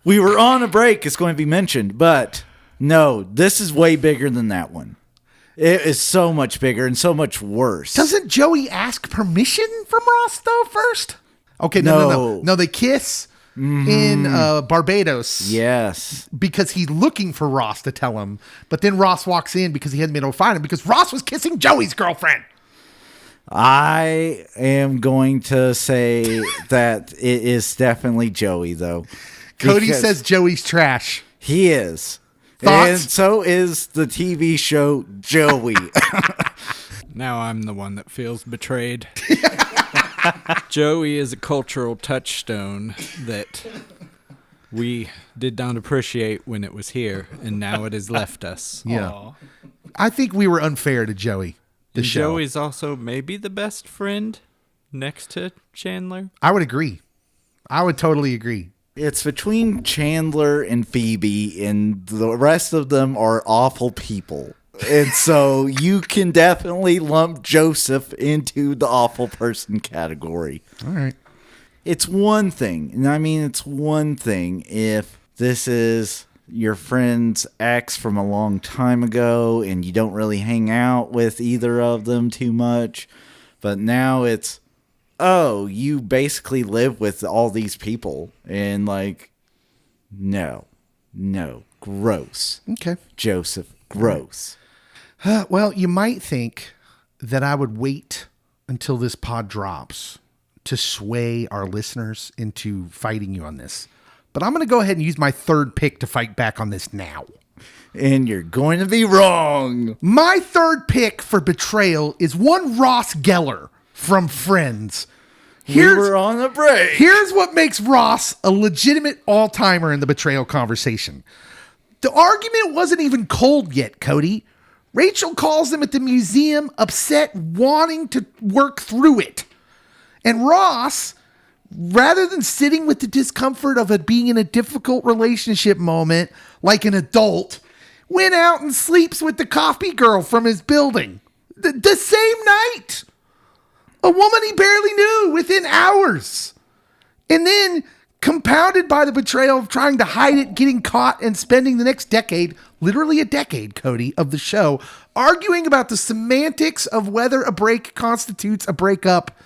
we were on a break. It's going to be mentioned, but no, this is way bigger than that one. It is so much bigger and so much worse. Doesn't Joey ask permission from Ross, though, first? Okay, no. No, they kiss in Barbados. Yes. Because he's looking for Ross to tell him. But then Ross walks in because he hadn't been able to find him because Ross was kissing Joey's girlfriend. I am going to say that it is definitely Joey, though. Cody Because says Joey's trash. he is. Thoughts? And so is the TV show Joey. Now I'm the one that feels betrayed. Joey is a cultural touchstone that we did not appreciate when it was here, and now it has left us. Yeah. Aw. I think we were unfair to Joey. The And show. Joey's also maybe the best friend next to Chandler. I would agree. I would totally agree. It's between Chandler and Phoebe, and the rest of them are awful people. And so you can definitely lump Joseph into the awful person category. All right. It's one thing, and I mean, it's one thing if this is your friend's ex from a long time ago and you don't really hang out with either of them too much, but now it's, oh, you basically live with all these people, and like, no, gross. Okay. Joseph, gross. Well, you might think that I would wait until this pod drops to sway our listeners into fighting you on this. But I'm going to go ahead and use my third pick to fight back on this now. And you're going to be wrong. My third pick for Betrayal is one Ross Geller from Friends. We were on a break. Here's what makes Ross a legitimate all-timer in the Betrayal conversation. The argument wasn't even cold yet, Cody. Rachel calls him at the museum, upset, wanting to work through it. And Ross, rather than sitting with the discomfort of it being in a difficult relationship moment, like an adult, went out and sleeps with the coffee girl from his building. The same night. A woman he barely knew within hours. And then, compounded by the betrayal of trying to hide it, getting caught, and spending the next decade, literally a decade, Cody, of the show, arguing about the semantics of whether a break constitutes a breakup.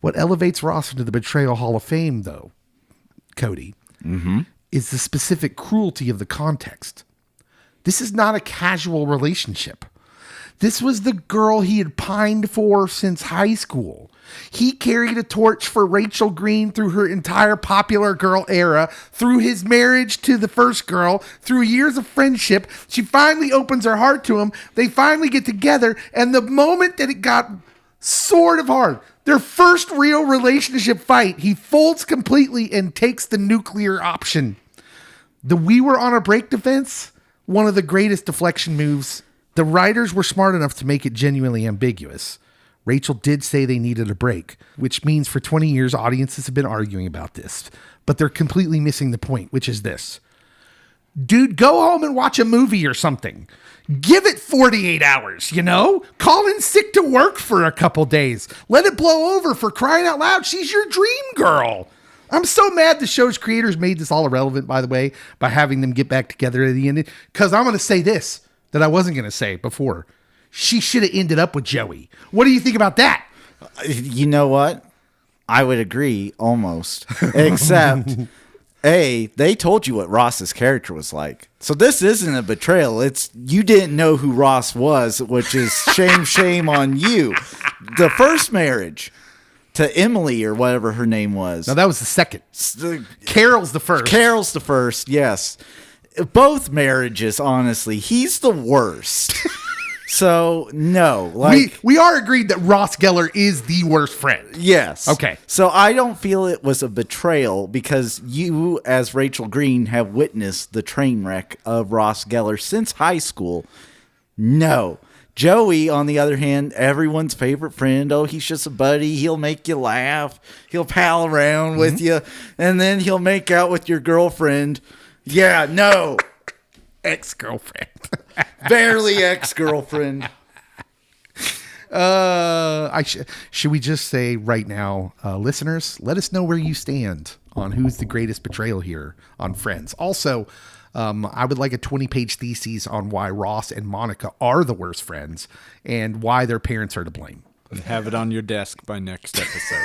What elevates Ross into the Betrayal Hall of Fame, though, Cody, is the specific cruelty of the context. This is not a casual relationship. This was the girl he had pined for since high school. He carried a torch for Rachel Green through her entire popular girl era, through his marriage to the first girl, through years of friendship. She finally opens her heart to him. They finally get together. And the moment that it got sort of hard, their first real relationship fight, he folds completely and takes the nuclear option. The "we were on a break" defense, one of the greatest deflection moves. The writers were smart enough to make it genuinely ambiguous. Rachel did say they needed a break, which means for 20 years, audiences have been arguing about this. But they're completely missing the point, which is this. Dude, go home and watch a movie or something. Give it 48 hours, you know? Call in sick to work for a couple days. Let it blow over, for crying out loud. She's your dream girl. I'm so mad the show's creators made this all irrelevant, by the way, by having them get back together at the end. Because I'm going to say this that I wasn't going to say before. She should have ended up with Joey. What do you think about that? You know what? I would agree almost. Except, they told you what Ross's character was like. So this isn't a betrayal. It's you didn't know who Ross was, which is shame on you. The first marriage to Emily or whatever her name was. No, that was the second. Carol's the first. Carol's the first, yes. Both marriages, honestly, he's the worst. So, no. We are agreed that Ross Geller is the worst friend. Yes. Okay. So I don't feel it was a betrayal because you, as Rachel Green, have witnessed the train wreck of Ross Geller since high school. No. Joey, on the other hand, everyone's favorite friend. Oh, he's just a buddy. He'll make you laugh. He'll pal around with you. And then he'll make out with your girlfriend. Yeah, no. Ex-girlfriend. Barely ex-girlfriend. Should we just say right now, listeners, let us know where you stand on who's the greatest betrayal here on Friends. Also, I would like a 20-page thesis on why Ross and Monica are the worst friends and why their parents are to blame. And have it on your desk by next episode.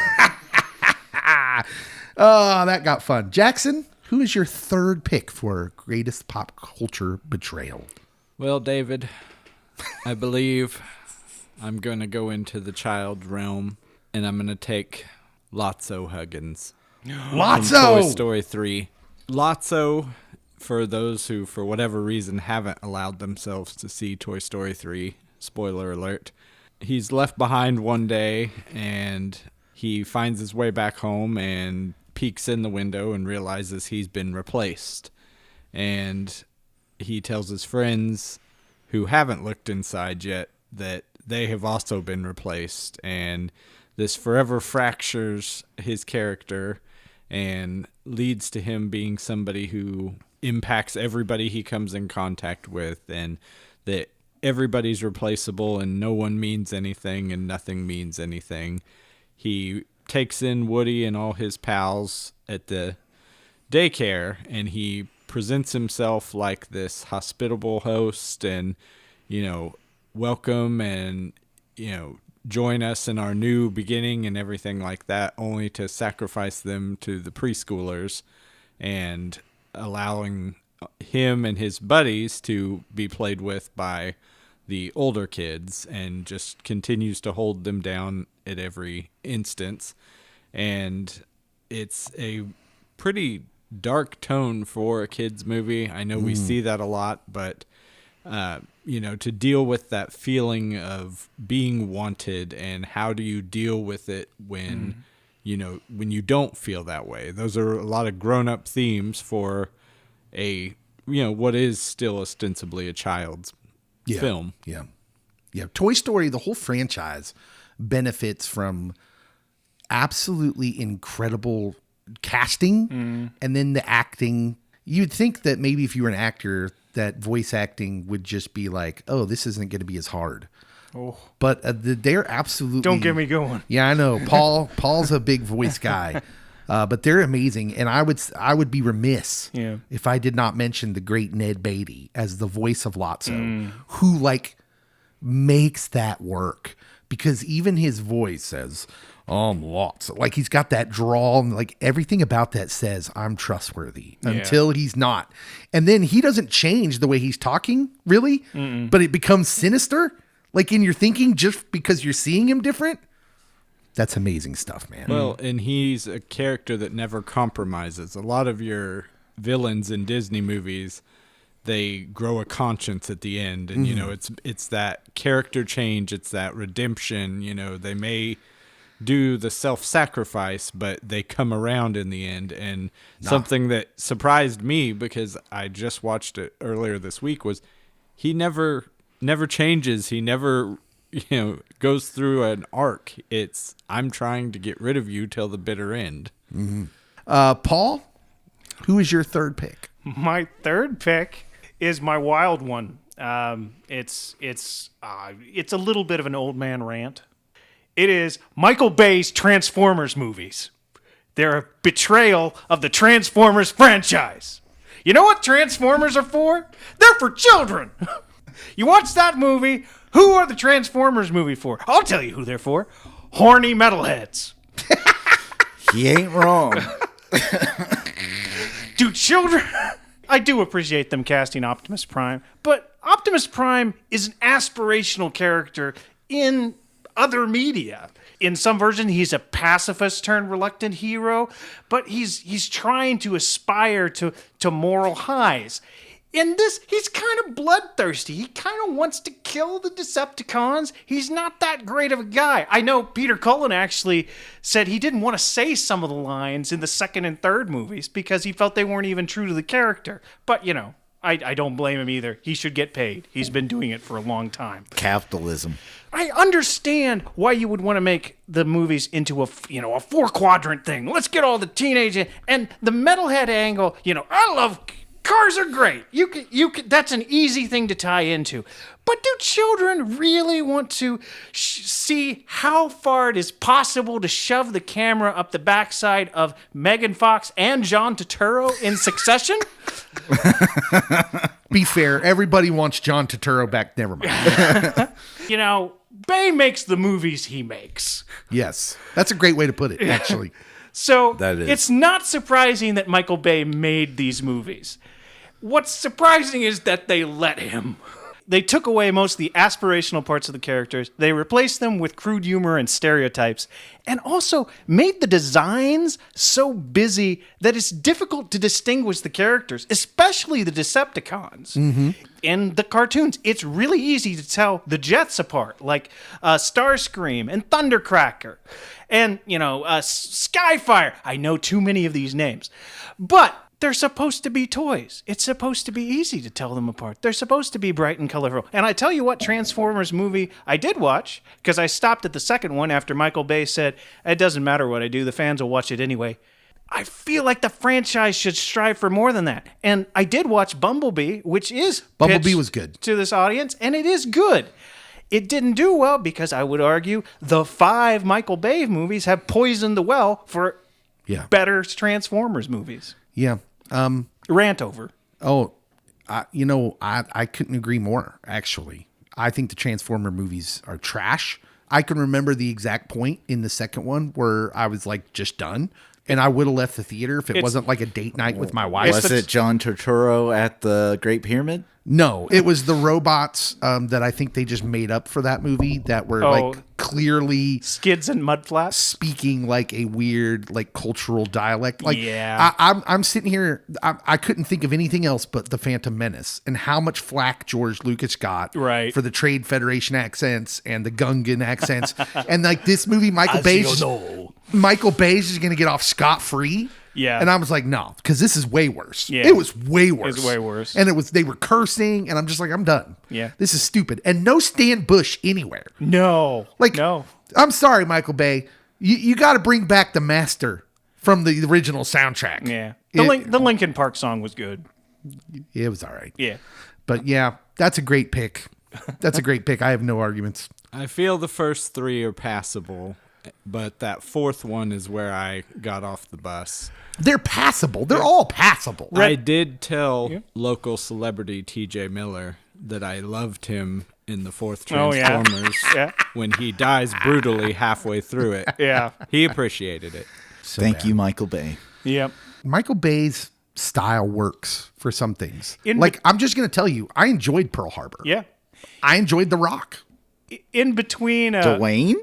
Oh, that got fun. Jackson, who is your third pick for greatest pop culture betrayal? Well, David, I believe I'm going to go into the child realm, and I'm going to take Lotso Huggins. Lotso! Toy Story 3. Lotso, for those who, for whatever reason, haven't allowed themselves to see Toy Story 3, spoiler alert, he's left behind one day, and he finds his way back home and peeks in the window and realizes he's been replaced. And he tells his friends who haven't looked inside yet that they have also been replaced, and this forever fractures his character and leads to him being somebody who impacts everybody he comes in contact with, and that everybody's replaceable and no one means anything and nothing means anything. He takes in Woody and all his pals at the daycare, and he presents himself like this hospitable host and, welcome and, join us in our new beginning and everything like that, only to sacrifice them to the preschoolers and allowing him and his buddies to be played with by the older kids, and just continues to hold them down at every instance. And it's a pretty dark tone for a kid's movie. I know we see that a lot, but to deal with that feeling of being wanted, and how do you deal with it when when you don't feel that way. Those are a lot of grown-up themes for a what is still ostensibly a child's film. Yeah. Toy Story, the whole franchise, benefits from absolutely incredible casting and then the acting. You'd think that maybe if you were an actor, that voice acting would just be like, oh, this isn't going to be as hard. Oh, But they're absolutely... don't get me going. Yeah, I know. Paul's a big voice guy. But they're amazing, and I would be remiss if I did not mention the great Ned Beatty as the voice of Lotso, who makes that work, because even his voice says, Lotso. Like, he's got that drawl, and everything about that says I'm trustworthy until he's not. And then he doesn't change the way he's talking, really, but it becomes sinister, in your thinking, just because you're seeing him different. That's amazing stuff, man. Well, and he's a character that never compromises. A lot of your villains in Disney movies, they grow a conscience at the end, and it's that character change, it's that redemption. They may do the self-sacrifice, but they come around in the end. And something that surprised me, because I just watched it earlier this week, was he never changes. He never goes through an arc. It's, I'm trying to get rid of you till the bitter end. Paul, who is your third pick? My third pick is my wild one. It's a little bit of an old man rant. It is Michael Bay's Transformers movies. They're a betrayal of the Transformers franchise. You know what Transformers are for? They're for children. You watch that movie, who are the Transformers movie for? I'll tell you who they're for. Horny metalheads. He ain't wrong. Do children... I do appreciate them casting Optimus Prime, but Optimus Prime is an aspirational character in other media. In some version, he's a pacifist turned reluctant hero, but he's trying to aspire to moral highs. In this, he's kind of bloodthirsty. He kind of wants to kill the Decepticons. He's not that great of a guy. I know Peter Cullen actually said he didn't want to say some of the lines in the second and third movies because he felt they weren't even true to the character. But, I don't blame him either. He should get paid. He's been doing it for a long time. Capitalism. I understand why you would want to make the movies into a 4-quadrant thing. Let's get all the teenage and the metalhead angle. I love cars are great. You can. That's an easy thing to tie into. But do children really want to see how far it is possible to shove the camera up the backside of Megan Fox and John Turturro in succession? Be fair, everybody wants John Turturro back. Never mind. Bay makes the movies he makes. Yes, that's a great way to put it, actually. So That is. It's not surprising that Michael Bay made these movies. What's surprising is that they let him. They took away most of the aspirational parts of the characters. They replaced them with crude humor and stereotypes, and also made the designs so busy that it's difficult to distinguish the characters, especially the Decepticons. Mm-hmm. In the cartoons, it's really easy to tell the Jets apart, like Starscream and Thundercracker, and Skyfire. I know too many of these names, but they're supposed to be toys. It's supposed to be easy to tell them apart. They're supposed to be bright and colorful. And I tell you what Transformers movie I did watch, because I stopped at the second one after Michael Bay said, it doesn't matter what I do, the fans will watch it anyway. I feel like the franchise should strive for more than that. And I did watch Bumblebee, which is Bumblebee was good to this audience, and it is good. It didn't do well because I would argue the 5 Michael Bay movies have poisoned the well for better Transformers movies. Yeah. Rant over. Oh, I couldn't agree more, actually. I think the Transformer movies are trash. I can remember the exact point in the second one where I was like just done. And I would have left the theater if it wasn't like a date night with my wife. Was it John Turturro at the Great Pyramid? No, it was the robots that I think they just made up for that movie that were like clearly skids and mudflats speaking like a weird like cultural dialect. Like yeah, I'm sitting here. I couldn't think of anything else but the Phantom Menace and how much flack George Lucas got for the Trade Federation accents and the Gungan accents and like this movie Michael Bay's just going to get off scot-free. Yeah. And I was like, no, because this is way worse. Yeah. It was way worse. It's way worse. And they were cursing, and I'm just like, I'm done. Yeah. This is stupid. And no Stan Bush anywhere. No. No. I'm sorry, Michael Bay. You got to bring back the master from the original soundtrack. Yeah. The Linkin Park song was good. It was all right. Yeah. But yeah, that's a great pick. That's a great pick. I have no arguments. I feel the first 3 are passable, but that 4th one is where I got off the bus. They're passable. They're all passable. I did tell local celebrity TJ Miller that I loved him in the 4th Transformers when he dies brutally halfway through it. Yeah. He appreciated it. Thank you, Michael Bay. Yep. Michael Bay's style works for some things. I'm just going to tell you, I enjoyed Pearl Harbor. Yeah. I enjoyed The Rock. In between... Dwayne?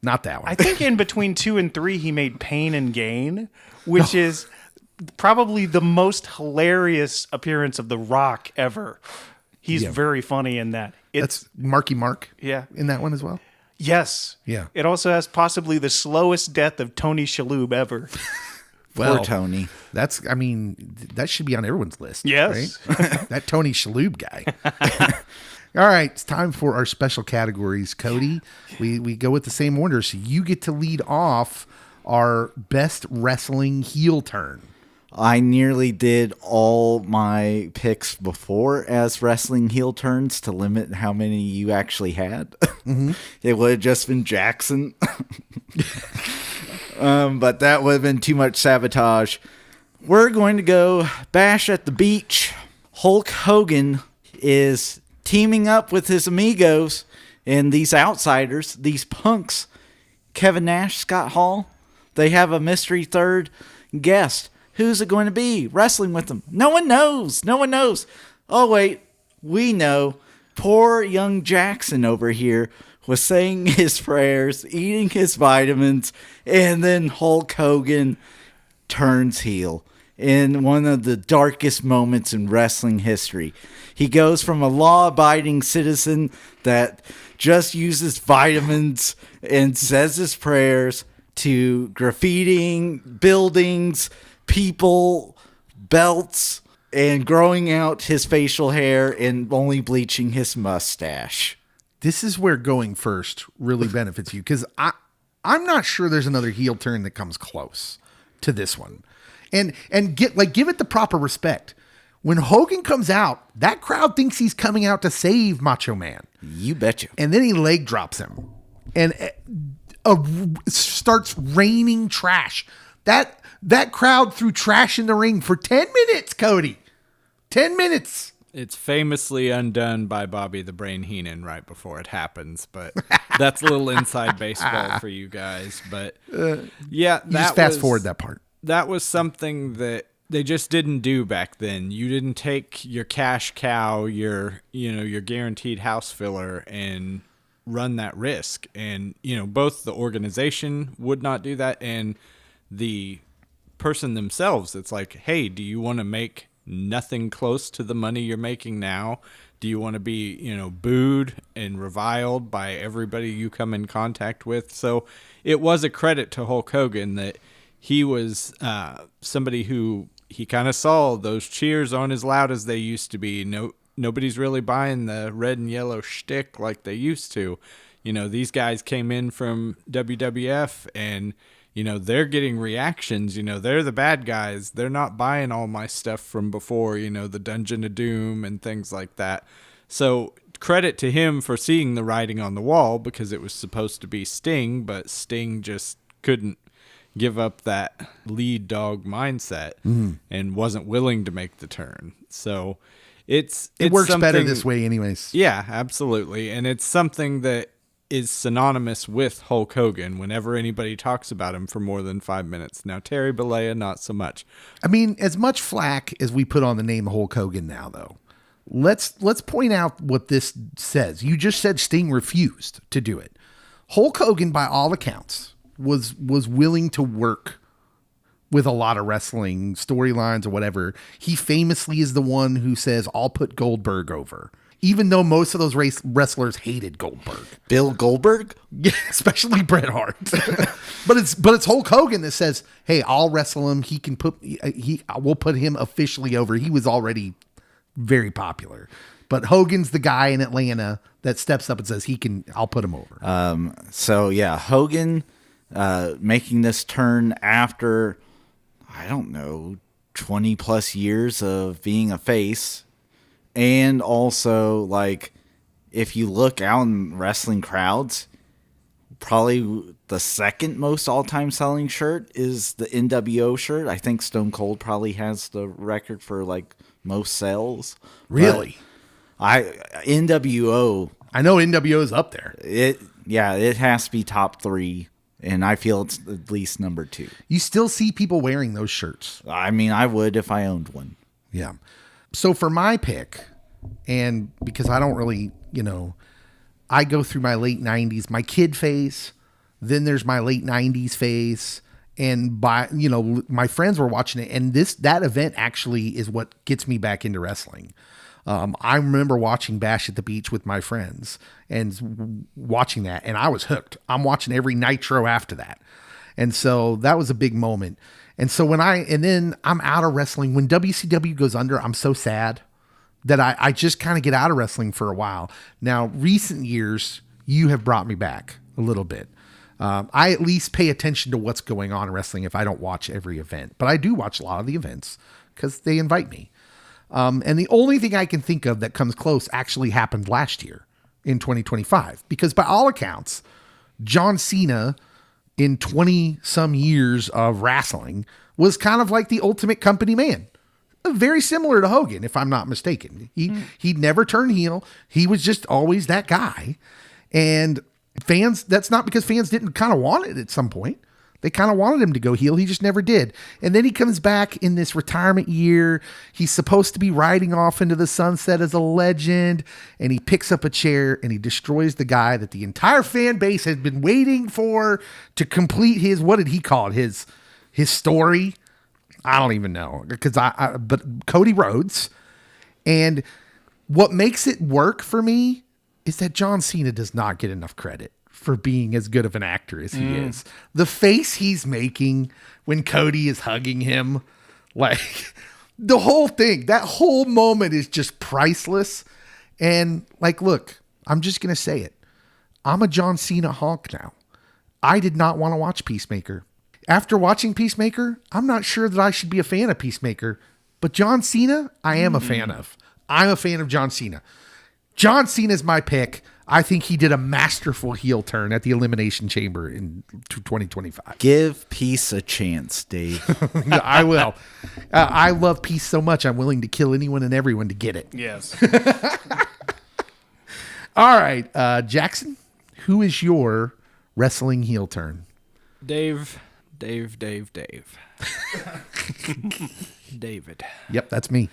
Not that one. I think in between 2 and 3, he made Pain and Gain, which is probably the most hilarious appearance of The Rock ever. He's very funny in that. That's Marky Mark in that one as well? Yes. Yeah. It also has possibly the slowest death of Tony Shalhoub ever. Well, Poor Tony. That should be on everyone's list. Yes. Right? That Tony Shalhoub guy. All right, it's time for our special categories, Cody. We go with the same order, so you get to lead off our best wrestling heel turn. I nearly did all my picks before as wrestling heel turns to limit how many you actually had. Mm-hmm. It would have just been Jackson. But that would have been too much sabotage. We're going to go Bash at the Beach. Hulk Hogan is teaming up with his amigos and these outsiders, these punks, Kevin Nash, Scott Hall. They have a mystery third guest. Who's it going to be? Wrestling with them. No one knows. No one knows. Oh, wait. We know. Poor young Jackson over here was saying his prayers, eating his vitamins, and then Hulk Hogan turns heel in one of the darkest moments in wrestling history. He goes from a law-abiding citizen that just uses vitamins and says his prayers to graffitiing buildings, people, belts, and growing out his facial hair and only bleaching his mustache. This is where going first really benefits you, because I'm not sure there's another heel turn that comes close to this one. And give it the proper respect. When Hogan comes out, that crowd thinks he's coming out to save Macho Man. You betcha. And then he leg drops him and starts raining trash. That crowd threw trash in the ring for 10 minutes, Cody. 10 minutes. It's famously undone by Bobby the Brain Heenan right before it happens, but that's a little inside baseball for you guys. But yeah, You just fast forward that part. That was something that they just didn't do back then. You didn't take your cash cow, your guaranteed house filler, and run that risk. And both the organization would not do that, and the person themselves. It's like, hey, do you want to make nothing close to the money you're making now? Do you want to be, booed and reviled by everybody you come in contact with? So it was a credit to Hulk Hogan that he was somebody who he kind of saw those cheers aren't as loud as they used to be. Nobody's really buying the red and yellow shtick like they used to. These guys came in from WWF and they're getting reactions. They're the bad guys. They're not buying all my stuff from before, the Dungeon of Doom and things like that. So credit to him for seeing the writing on the wall, because it was supposed to be Sting, but Sting just couldn't give up that lead dog mindset and wasn't willing to make the turn. So it works better this way anyways. Yeah, absolutely. And it's something that is synonymous with Hulk Hogan whenever anybody talks about him for more than 5 minutes. Now, Terry Bollea, not so much. I mean, as much flack as we put on the name Hulk Hogan now, though, let's point out what this says. You just said Sting refused to do it. Hulk Hogan, by all accounts, was willing to work with a lot of wrestling storylines or whatever. He famously is the one who says, I'll put Goldberg over, even though most of those wrestlers hated Goldberg. Bill Goldberg? Yeah, especially Bret Hart. but it's Hulk Hogan that says, hey, I'll wrestle him. We'll put him officially over. He was already very popular. But Hogan's the guy in Atlanta that steps up and says I'll put him over. So yeah, Hogan making this turn after, I don't know, 20 plus years of being a face. And also, like, if you look out in wrestling crowds, probably the second most all-time selling shirt is the NWO shirt. I think Stone Cold probably has the record for, like, most sales. Really? NWO. I know NWO is up there. It has to be top 3. And I feel it's at least number 2. You still see people wearing those shirts. I mean, I would if I owned one. Yeah. So for my pick, and because I don't really, I go through my late 90s, my kid phase, then there's my late 90s phase, and my friends were watching it, and that event actually is what gets me back into wrestling. I remember watching Bash at the Beach with my friends and watching that, and I was hooked. I'm watching every Nitro after that. And so that was a big moment. And so then I'm out of wrestling. When WCW goes under, I'm so sad that I just kind of get out of wrestling for a while. Now, recent years, you have brought me back a little bit. I at least pay attention to what's going on in wrestling if I don't watch every event. But I do watch a lot of the events because they invite me. And the only thing I can think of that comes close actually happened last year in 2025. Because by all accounts, John Cena, in 20 some years of wrestling, was kind of like the ultimate company man. Very similar to Hogan, if I'm not mistaken. He never turned heel. He was just always that guy. And fans, that's not because fans didn't kind of want it at some point. They kind of wanted him to go heel. He just never did. And then he comes back in this retirement year. He's supposed to be riding off into the sunset as a legend. And he picks up a chair and he destroys the guy that the entire fan base had been waiting for to complete his, what did he call it? His story. I don't even know. But Cody Rhodes. And what makes it work for me is that John Cena does not get enough credit for being as good of an actor as he is. The face he's making when Cody is hugging him, like The whole thing, that whole moment is just priceless. And like, look, I'm just going to say it. I'm a John Cena honk now. I did not want to watch Peacemaker. After watching Peacemaker, I'm not sure that I should be a fan of Peacemaker, but John Cena, I am a fan of. I'm a fan of John Cena. John Cena's my pick. I think he did a masterful heel turn at the Elimination Chamber in 2025. Give peace a chance, Dave. I will. I love peace so much, I'm willing to kill anyone and everyone to get it. Yes. All right, Jackson, who is your wrestling heel turn? Dave. David. Yep, that's me.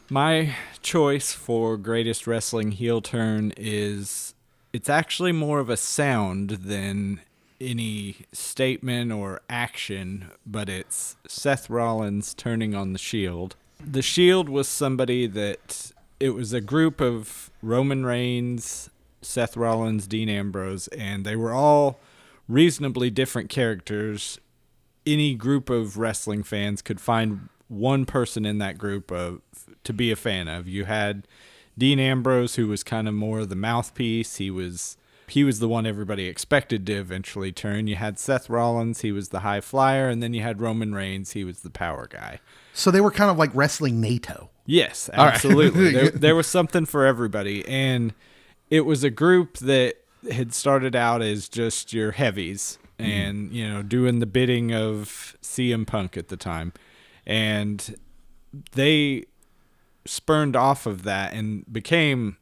My choice for greatest wrestling heel turn is, it's actually more of a sound than any statement or action, but it's Seth Rollins turning on the Shield. The Shield was somebody that, it was a group of Roman Reigns, Seth Rollins, Dean Ambrose, and they were all reasonably different characters. Any group of wrestling fans could find one person in that group to be a fan of. You had Dean Ambrose, who was kind of more the mouthpiece. He was the one everybody expected to eventually turn. You had Seth Rollins, he was the high flyer, and then you had Roman Reigns, he was the power guy. So they were kind of like wrestling NATO. Yes, absolutely. There was something for everybody, and it was a group that had started out as just your heavies and, doing the bidding of CM Punk at the time. And they spurned off of that and became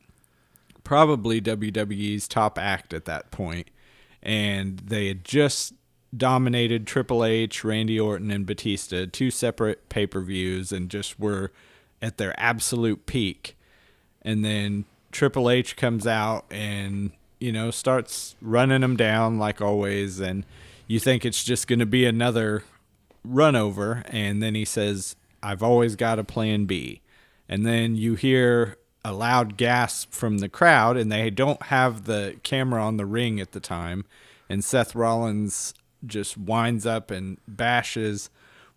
probably WWE's top act at that point. And they had just dominated Triple H, Randy Orton, and Batista, 2 separate pay-per-views, and just were at their absolute peak. And then Triple H comes out and, starts running them down like always. And you think it's just going to be another run over, and then he says, I've always got a plan B. And then you hear a loud gasp from the crowd, and they don't have the camera on the ring at the time, and Seth Rollins just winds up and bashes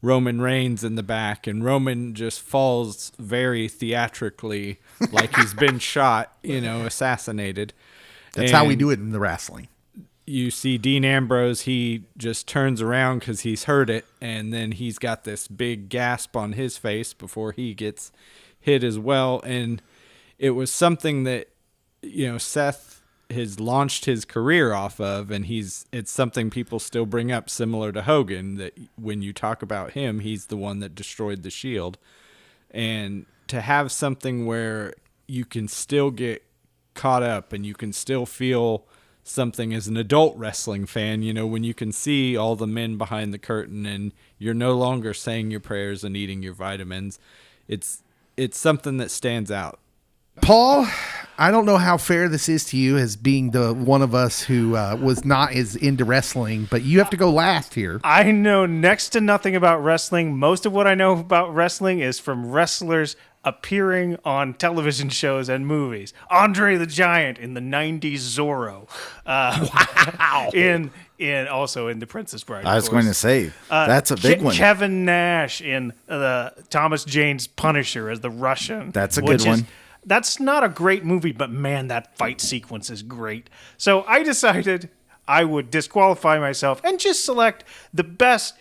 Roman Reigns in the back, and Roman just falls very theatrically like he's been shot, assassinated. That's how we do it in the wrestling. You see Dean Ambrose, he just turns around because he's heard it, and then he's got this big gasp on his face before he gets hit as well. And it was something that, Seth has launched his career off of, and it's something people still bring up, similar to Hogan, that when you talk about him, he's the one that destroyed the Shield. And to have something where you can still get caught up and you can still feel something as an adult wrestling fan, when you can see all the men behind the curtain and you're no longer saying your prayers and eating your vitamins, it's something that stands out. Paul, I don't know how fair this is to you as being the one of us who was not as into wrestling, but you have to go last here. I know next to nothing about wrestling. Most of what I know about wrestling is from wrestlers appearing on television shows and movies. Andre the Giant in the 90s Zorro. Wow. Also in The Princess Bride. I was going to say, that's a big one. Kevin Nash in Thomas Jane's Punisher as the Russian. That's a good one. That's not a great movie, but man, that fight sequence is great. So I decided I would disqualify myself and just select the best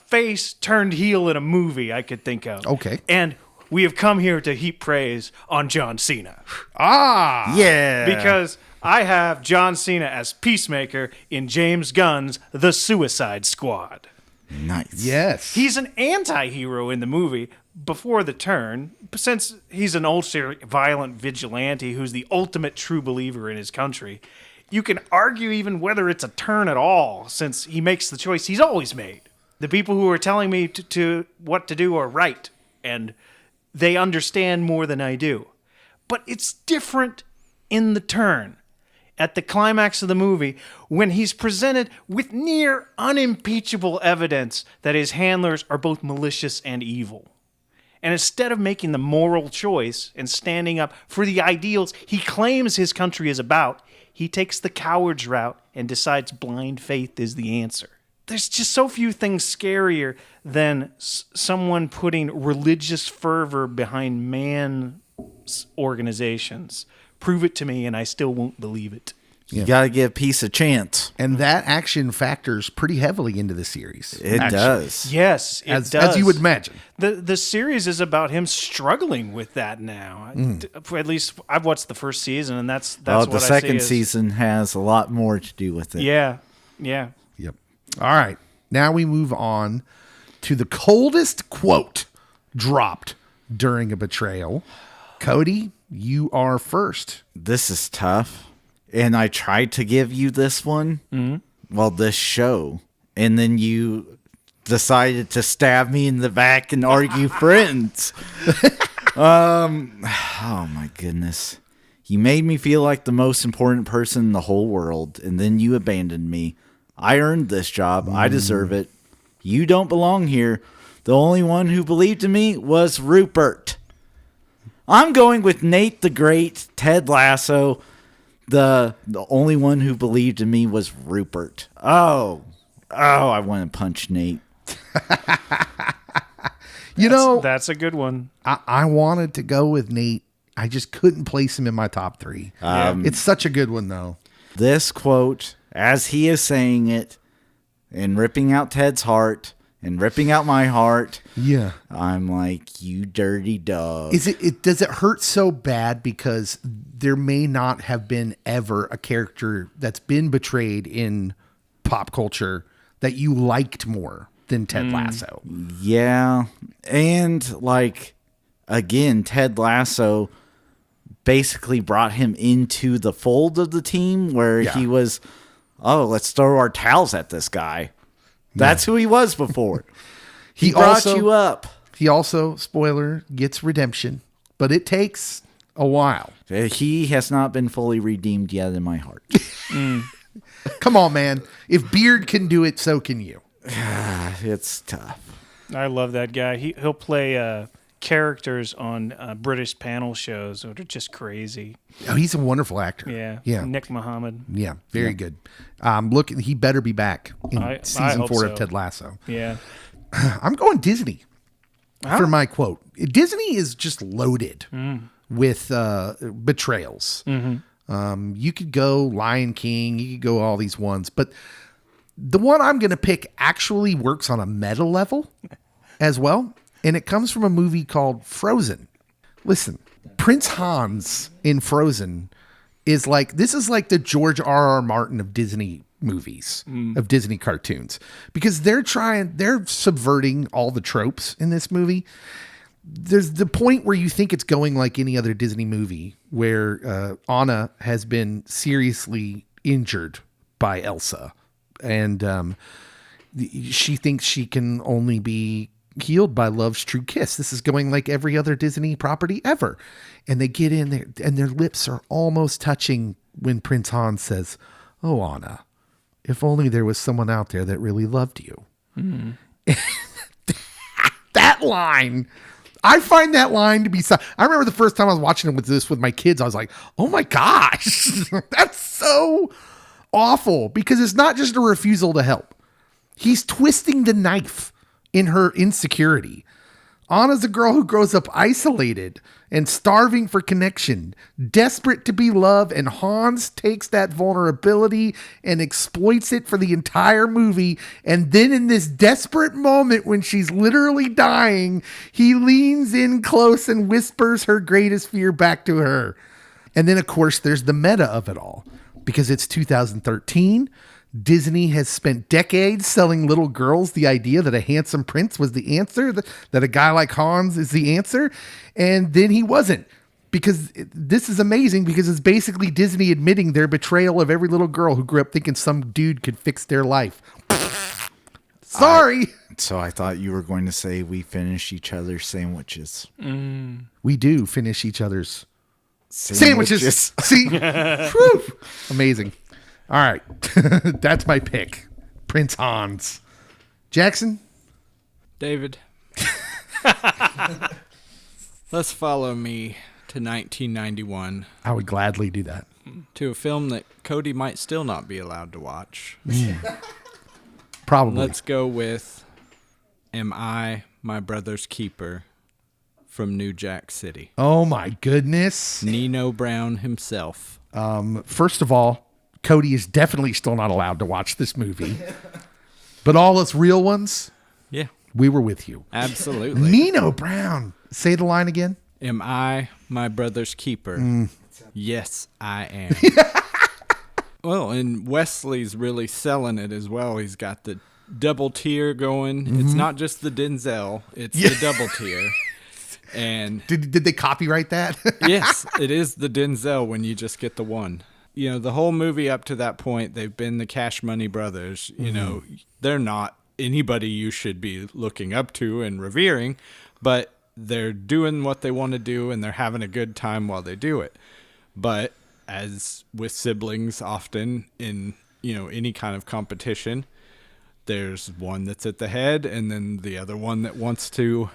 face turned heel in a movie I could think of. Okay. And we have come here to heap praise on John Cena. Yeah. Because I have John Cena as Peacemaker in James Gunn's The Suicide Squad. Nice. Yes. He's an anti-hero in the movie before the turn, since he's an ultra violent vigilante who's the ultimate true believer in his country. You can argue even whether it's a turn at all, since he makes the choice he's always made. The people who are telling me to what to do are right, and they understand more than I do. But it's different in the turn. At the climax of the movie, when he's presented with near unimpeachable evidence that his handlers are both malicious and evil. And instead of making the moral choice and standing up for the ideals he claims his country is about, he takes the coward's route and decides blind faith is the answer. there's just so few things scarier than someone putting religious fervor behind man's organizations. Prove it to me, and I still won't believe it. You got to give peace a chance. And that action factors pretty heavily into the series. It actually. does. Yes, it As does. you would imagine. The series is about him struggling with that now. At least I've watched the first season, and that's Oh, what the I see second is- season has a lot more to do with it. Yeah. Yep. All right. Now we move on to the coldest quote dropped during a betrayal. Cody, you are first. This is tough. And I tried to give you this one. Well, this show. And then you decided to stab me in the back and argue friends. Oh my goodness. You made me feel like the most important person in the whole world, and then you abandoned me. I earned this job. I deserve it. You don't belong here. The only one who believed in me was Rupert. I'm going with Nate the Great, Ted Lasso. The only one who believed in me was Rupert. Oh, I want to punch Nate. That's a good one. I wanted to go with Nate. I just couldn't place him in my top 3. It's such a good one, though. This quote, as he is saying it, and ripping out Ted's heart, and ripping out my heart. Yeah. I'm like, you dirty dog. Does it hurt so bad because there may not have been ever a character that's been betrayed in pop culture that you liked more than Ted Lasso? Yeah. And like, again, Ted Lasso basically brought him into the fold of the team where he was, let's throw our towels at this guy. That's who he was before. He brought you up. He also, spoiler, gets redemption, but it takes a while. He has not been fully redeemed yet in my heart. Come on, man. If Beard can do it, so can you. It's tough. I love that guy. He'll play characters on British panel shows that are just crazy. Oh, he's a wonderful actor. Yeah. Nick Muhammad. Yeah, very good. Look, he better be back in season 4 of Ted Lasso. Yeah. I'm going Disney for my quote. Disney is just loaded with betrayals. You could go Lion King, you could go all these ones, but the one I'm going to pick actually works on a meta level as well, and it comes from a movie called Frozen. Listen, Prince Hans in Frozen is like the George R.R. Martin of Disney movies, of Disney cartoons, because they're subverting all the tropes in this movie. There's the point where you think it's going like any other Disney movie where Anna has been seriously injured by Elsa, and she thinks she can only be healed by love's true kiss. This is going like every other Disney property ever. And they get in there and their lips are almost touching when Prince Hans says, "Oh, Anna, if only there was someone out there that really loved you." That line, I find that line to be I remember the first time I was watching with my kids, I was like, oh my gosh, that's so awful, because it's not just a refusal to help. He's twisting the knife in her insecurity. Anna's a girl who grows up isolated and starving for connection, desperate to be loved, and Hans takes that vulnerability and exploits it for the entire movie. And then in this desperate moment when she's literally dying, he leans in close and whispers her greatest fear back to her. And then, of course, there's the meta of it all, because it's 2013. Disney has spent decades selling little girls the idea that a handsome prince was the answer, that a guy like Hans is the answer. And then he wasn't, because this is amazing, because it's basically Disney admitting their betrayal of every little girl who grew up thinking some dude could fix their life. Sorry. So I thought you were going to say we finish each other's sandwiches. We do finish each other's sandwiches. See? Whew. Amazing. All right. That's my pick. Prince Hans. Jackson? David. Let's follow me to 1991, I would gladly do that. to a film that Cody might still not be allowed to watch. Probably. Let's go with Am I My Brother's Keeper from New Jack City? Oh, my goodness. Nino Brown himself. First of all, Cody is definitely still not allowed to watch this movie. But all us real ones, Yeah, we were with you. absolutely. Nino Brown. Say the line again. Am I my brother's keeper? Yes, I am. Well, and Wesley's really selling it as well. He's got the double tier going. It's not just the Denzel, it's the double tier. And Did they copyright that? yes, it is the Denzel when you just get the one. You know, the whole movie up to that point, they've been the Cash Money brothers. You know, they're not anybody you should be looking up to and revering, but they're doing what they want to do and they're having a good time while they do it. But as with siblings often in, you know, any kind of competition, there's one that's at the head and then the other one that wants to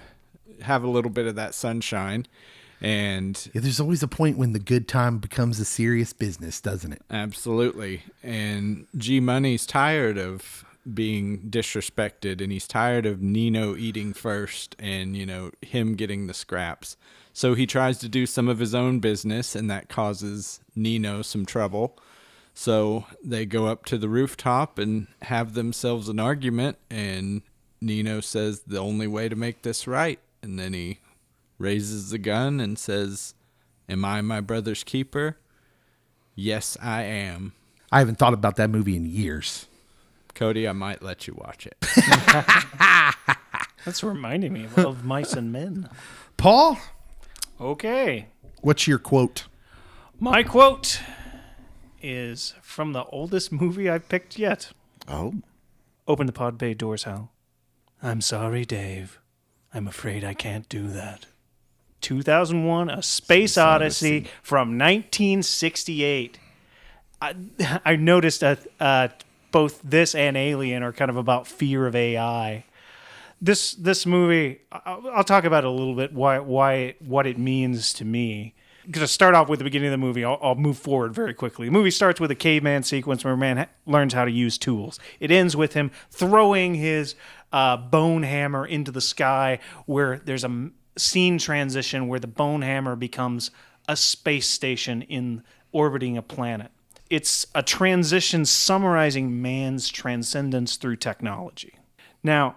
have a little bit of that sunshine. And Yeah, there's always a point when the good time becomes a serious business, doesn't it? absolutely. And G Money's tired of being disrespected and he's tired of Nino eating first and, you know, him getting the scraps. So he tries to do some of his own business and that causes Nino some trouble. So they go up to the rooftop and have themselves an argument and Nino says the only way to make this right. And then he raises the gun and says, "Am I my brother's keeper? Yes, I am." I haven't thought about that movie in years. Cody, I might let you watch it. That's reminding me of Mice and Men. Paul, Okay. what's your quote? My quote is from the oldest movie I've picked yet. Oh, Open the pod bay doors, Hal. I'm sorry, Dave. I'm afraid I can't do that. 2001, A Space Odyssey from 1968. I noticed that both this and Alien are kind of about fear of AI. This movie, I'll talk about it a little bit, what it means to me. Because to start off with the beginning of the movie, I'll move forward very quickly. The movie starts with a caveman sequence where a man learns how to use tools. It ends with him throwing his bone hammer into the sky, where there's a scene transition where the bone hammer becomes a space station orbiting a planet. It's a transition summarizing man's transcendence through technology. Now,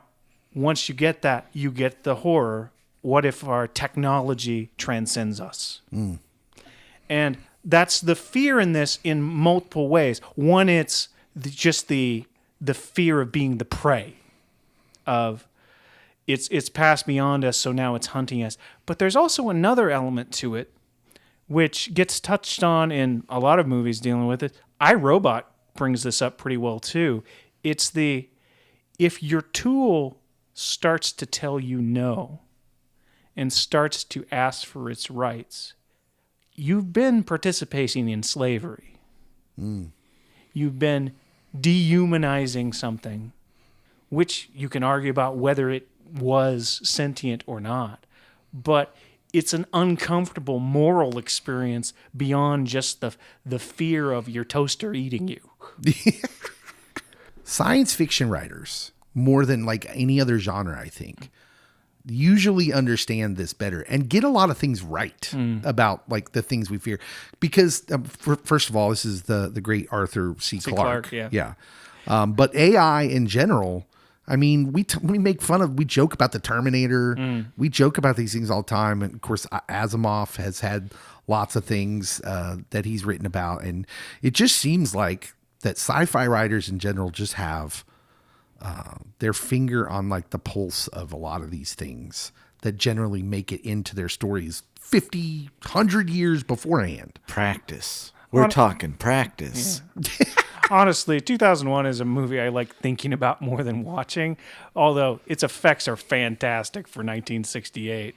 once you get that, you get the horror. What if our technology transcends us? And that's the fear in this in multiple ways. One, it's just the fear of being the prey. Of it's passed beyond us, so now it's hunting us. But there's also another element to it, which gets touched on in a lot of movies dealing with it. iRobot brings this up pretty well too. It's if your tool starts to tell you no and starts to ask for its rights, you've been participating in slavery. You've been dehumanizing something, which you can argue about whether it was sentient or not. But it's an uncomfortable moral experience beyond just the fear of your toaster eating you. Science fiction writers, more than like any other genre, I think, usually understand this better and get a lot of things right about like the things we fear. Because first of all, this is the great Arthur C. Clarke. Yeah. But AI in general, I mean, we joke about the Terminator. We joke about these things all the time. And of course, Asimov has had lots of things that he's written about. And it just seems like that sci-fi writers in general just have their finger on like the pulse of a lot of these things that generally make it into their stories 50, 100 years beforehand. practice. We're talking practice. Honestly, 2001 is a movie I like thinking about more than watching, although its effects are fantastic for 1968.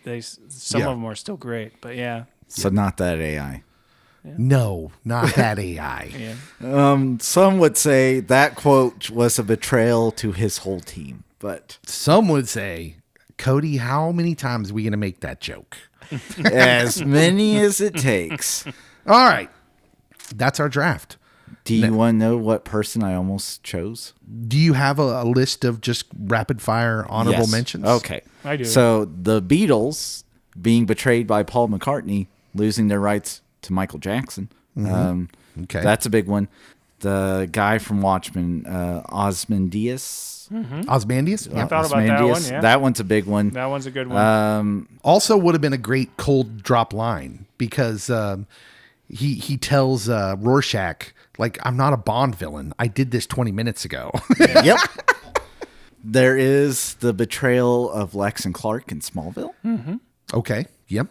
Some of them are still great, but yeah. So not that AI. No, not that AI. Some would say that quote was a betrayal to his whole team, but Some would say, Cody, how many times are we going to make that joke? as many as it takes. All right. That's our draft. Do you want to know what person I almost chose? Do you have a list of just rapid fire honorable Yes. mentions? Okay. I do. So the Beatles being betrayed by Paul McCartney, losing their rights to Michael Jackson. Okay. That's a big one. The guy from Watchmen, Osmondius. Ozymandias? Yeah. thought about that one, yeah. That one's a big one. That one's a good one. Also would have been a great cold drop line because he tells Rorschach, like, I'm not a Bond villain. I did this 20 minutes ago. Yep. There is the betrayal of Lex and Clark in Smallville, Okay. Yep.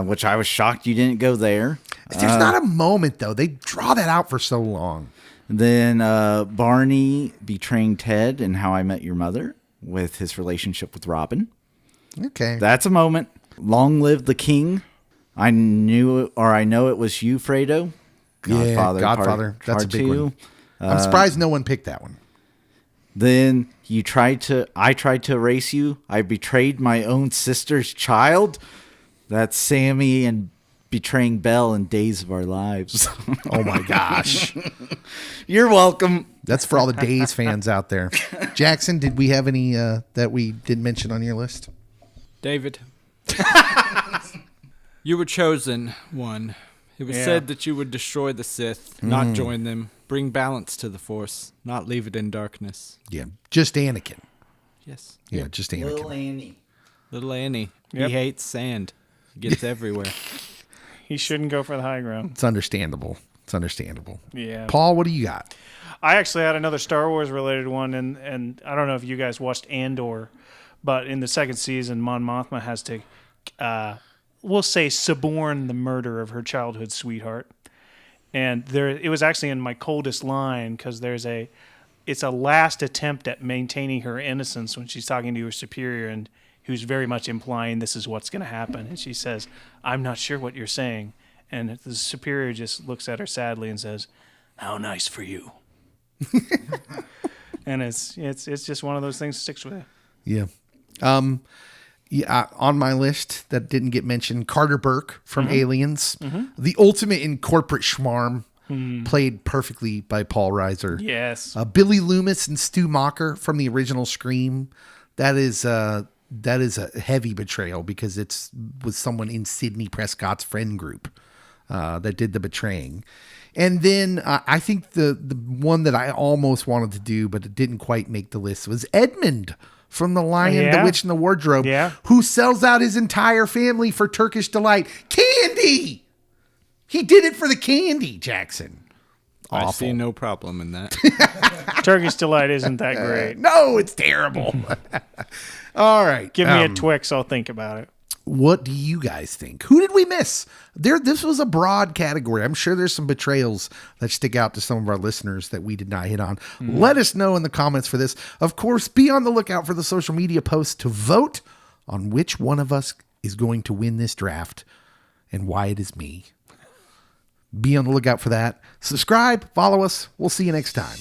which I was shocked you didn't go there. There's not a moment, though. They draw that out for so long. Then Barney betraying Ted and How I Met Your Mother with his relationship with Robin. Okay. That's a moment. Long live the king. I know it was you, Fredo. Godfather. That's a big one. I'm surprised no one picked that one. Then I tried to erase you. I betrayed my own sister's child. That's Sammy and betraying Belle in Days of Our Lives. Oh, my gosh. You're welcome. That's for all the Days fans out there. Jackson, did we have any that we didn't mention on your list? David. You were chosen one. It was Yeah. said that you would destroy the Sith, not join them, bring balance to the Force, not leave it in darkness. Yeah. Just Anakin. Yes. Yeah, just Anakin. Annie. Little Annie. Yep. He hates sand. He gets everywhere. He shouldn't go for the high ground. It's understandable. Yeah. Paul, what do you got? I actually had another Star Wars related one, and I don't know if you guys watched Andor, but in the second season, Mon Mothma has to, we'll say, suborn the murder of her childhood sweetheart. And it was actually in my coldest line because it's a last attempt at maintaining her innocence when she's talking to her superior, and who's very much implying this is what's going to happen. And she says, "I'm not sure what you're saying." And the superior just looks at her sadly and says, "How nice for you." And it's just one of those things that sticks with you. Yeah. Yeah, on my list that didn't get mentioned, Carter Burke from Aliens, the ultimate in corporate schmarm, played perfectly by Paul Reiser. Yes. Billy Loomis and Stu Macher from the original Scream. That is a heavy betrayal because it's with someone in Sidney Prescott's friend group that did the betraying. And then I think the one that I almost wanted to do, but it didn't quite make the list, was Edmund from The Lion, the Witch, and the Wardrobe, who sells out his entire family for Turkish delight. Candy! He did it for the candy, Jackson. I see no problem in that. Turkish Delight isn't that great. No, it's terrible. All right. Give me a Twix, I'll think about it. What do you guys think? Who did we miss? This was a broad category. I'm sure there's some betrayals that stick out to some of our listeners that we did not hit on. Let us know in the comments for this. Of course, be on the lookout for the social media posts to vote on which one of us is going to win this draft and why it is me. Be on the lookout for that. Subscribe, follow us. We'll see you next time.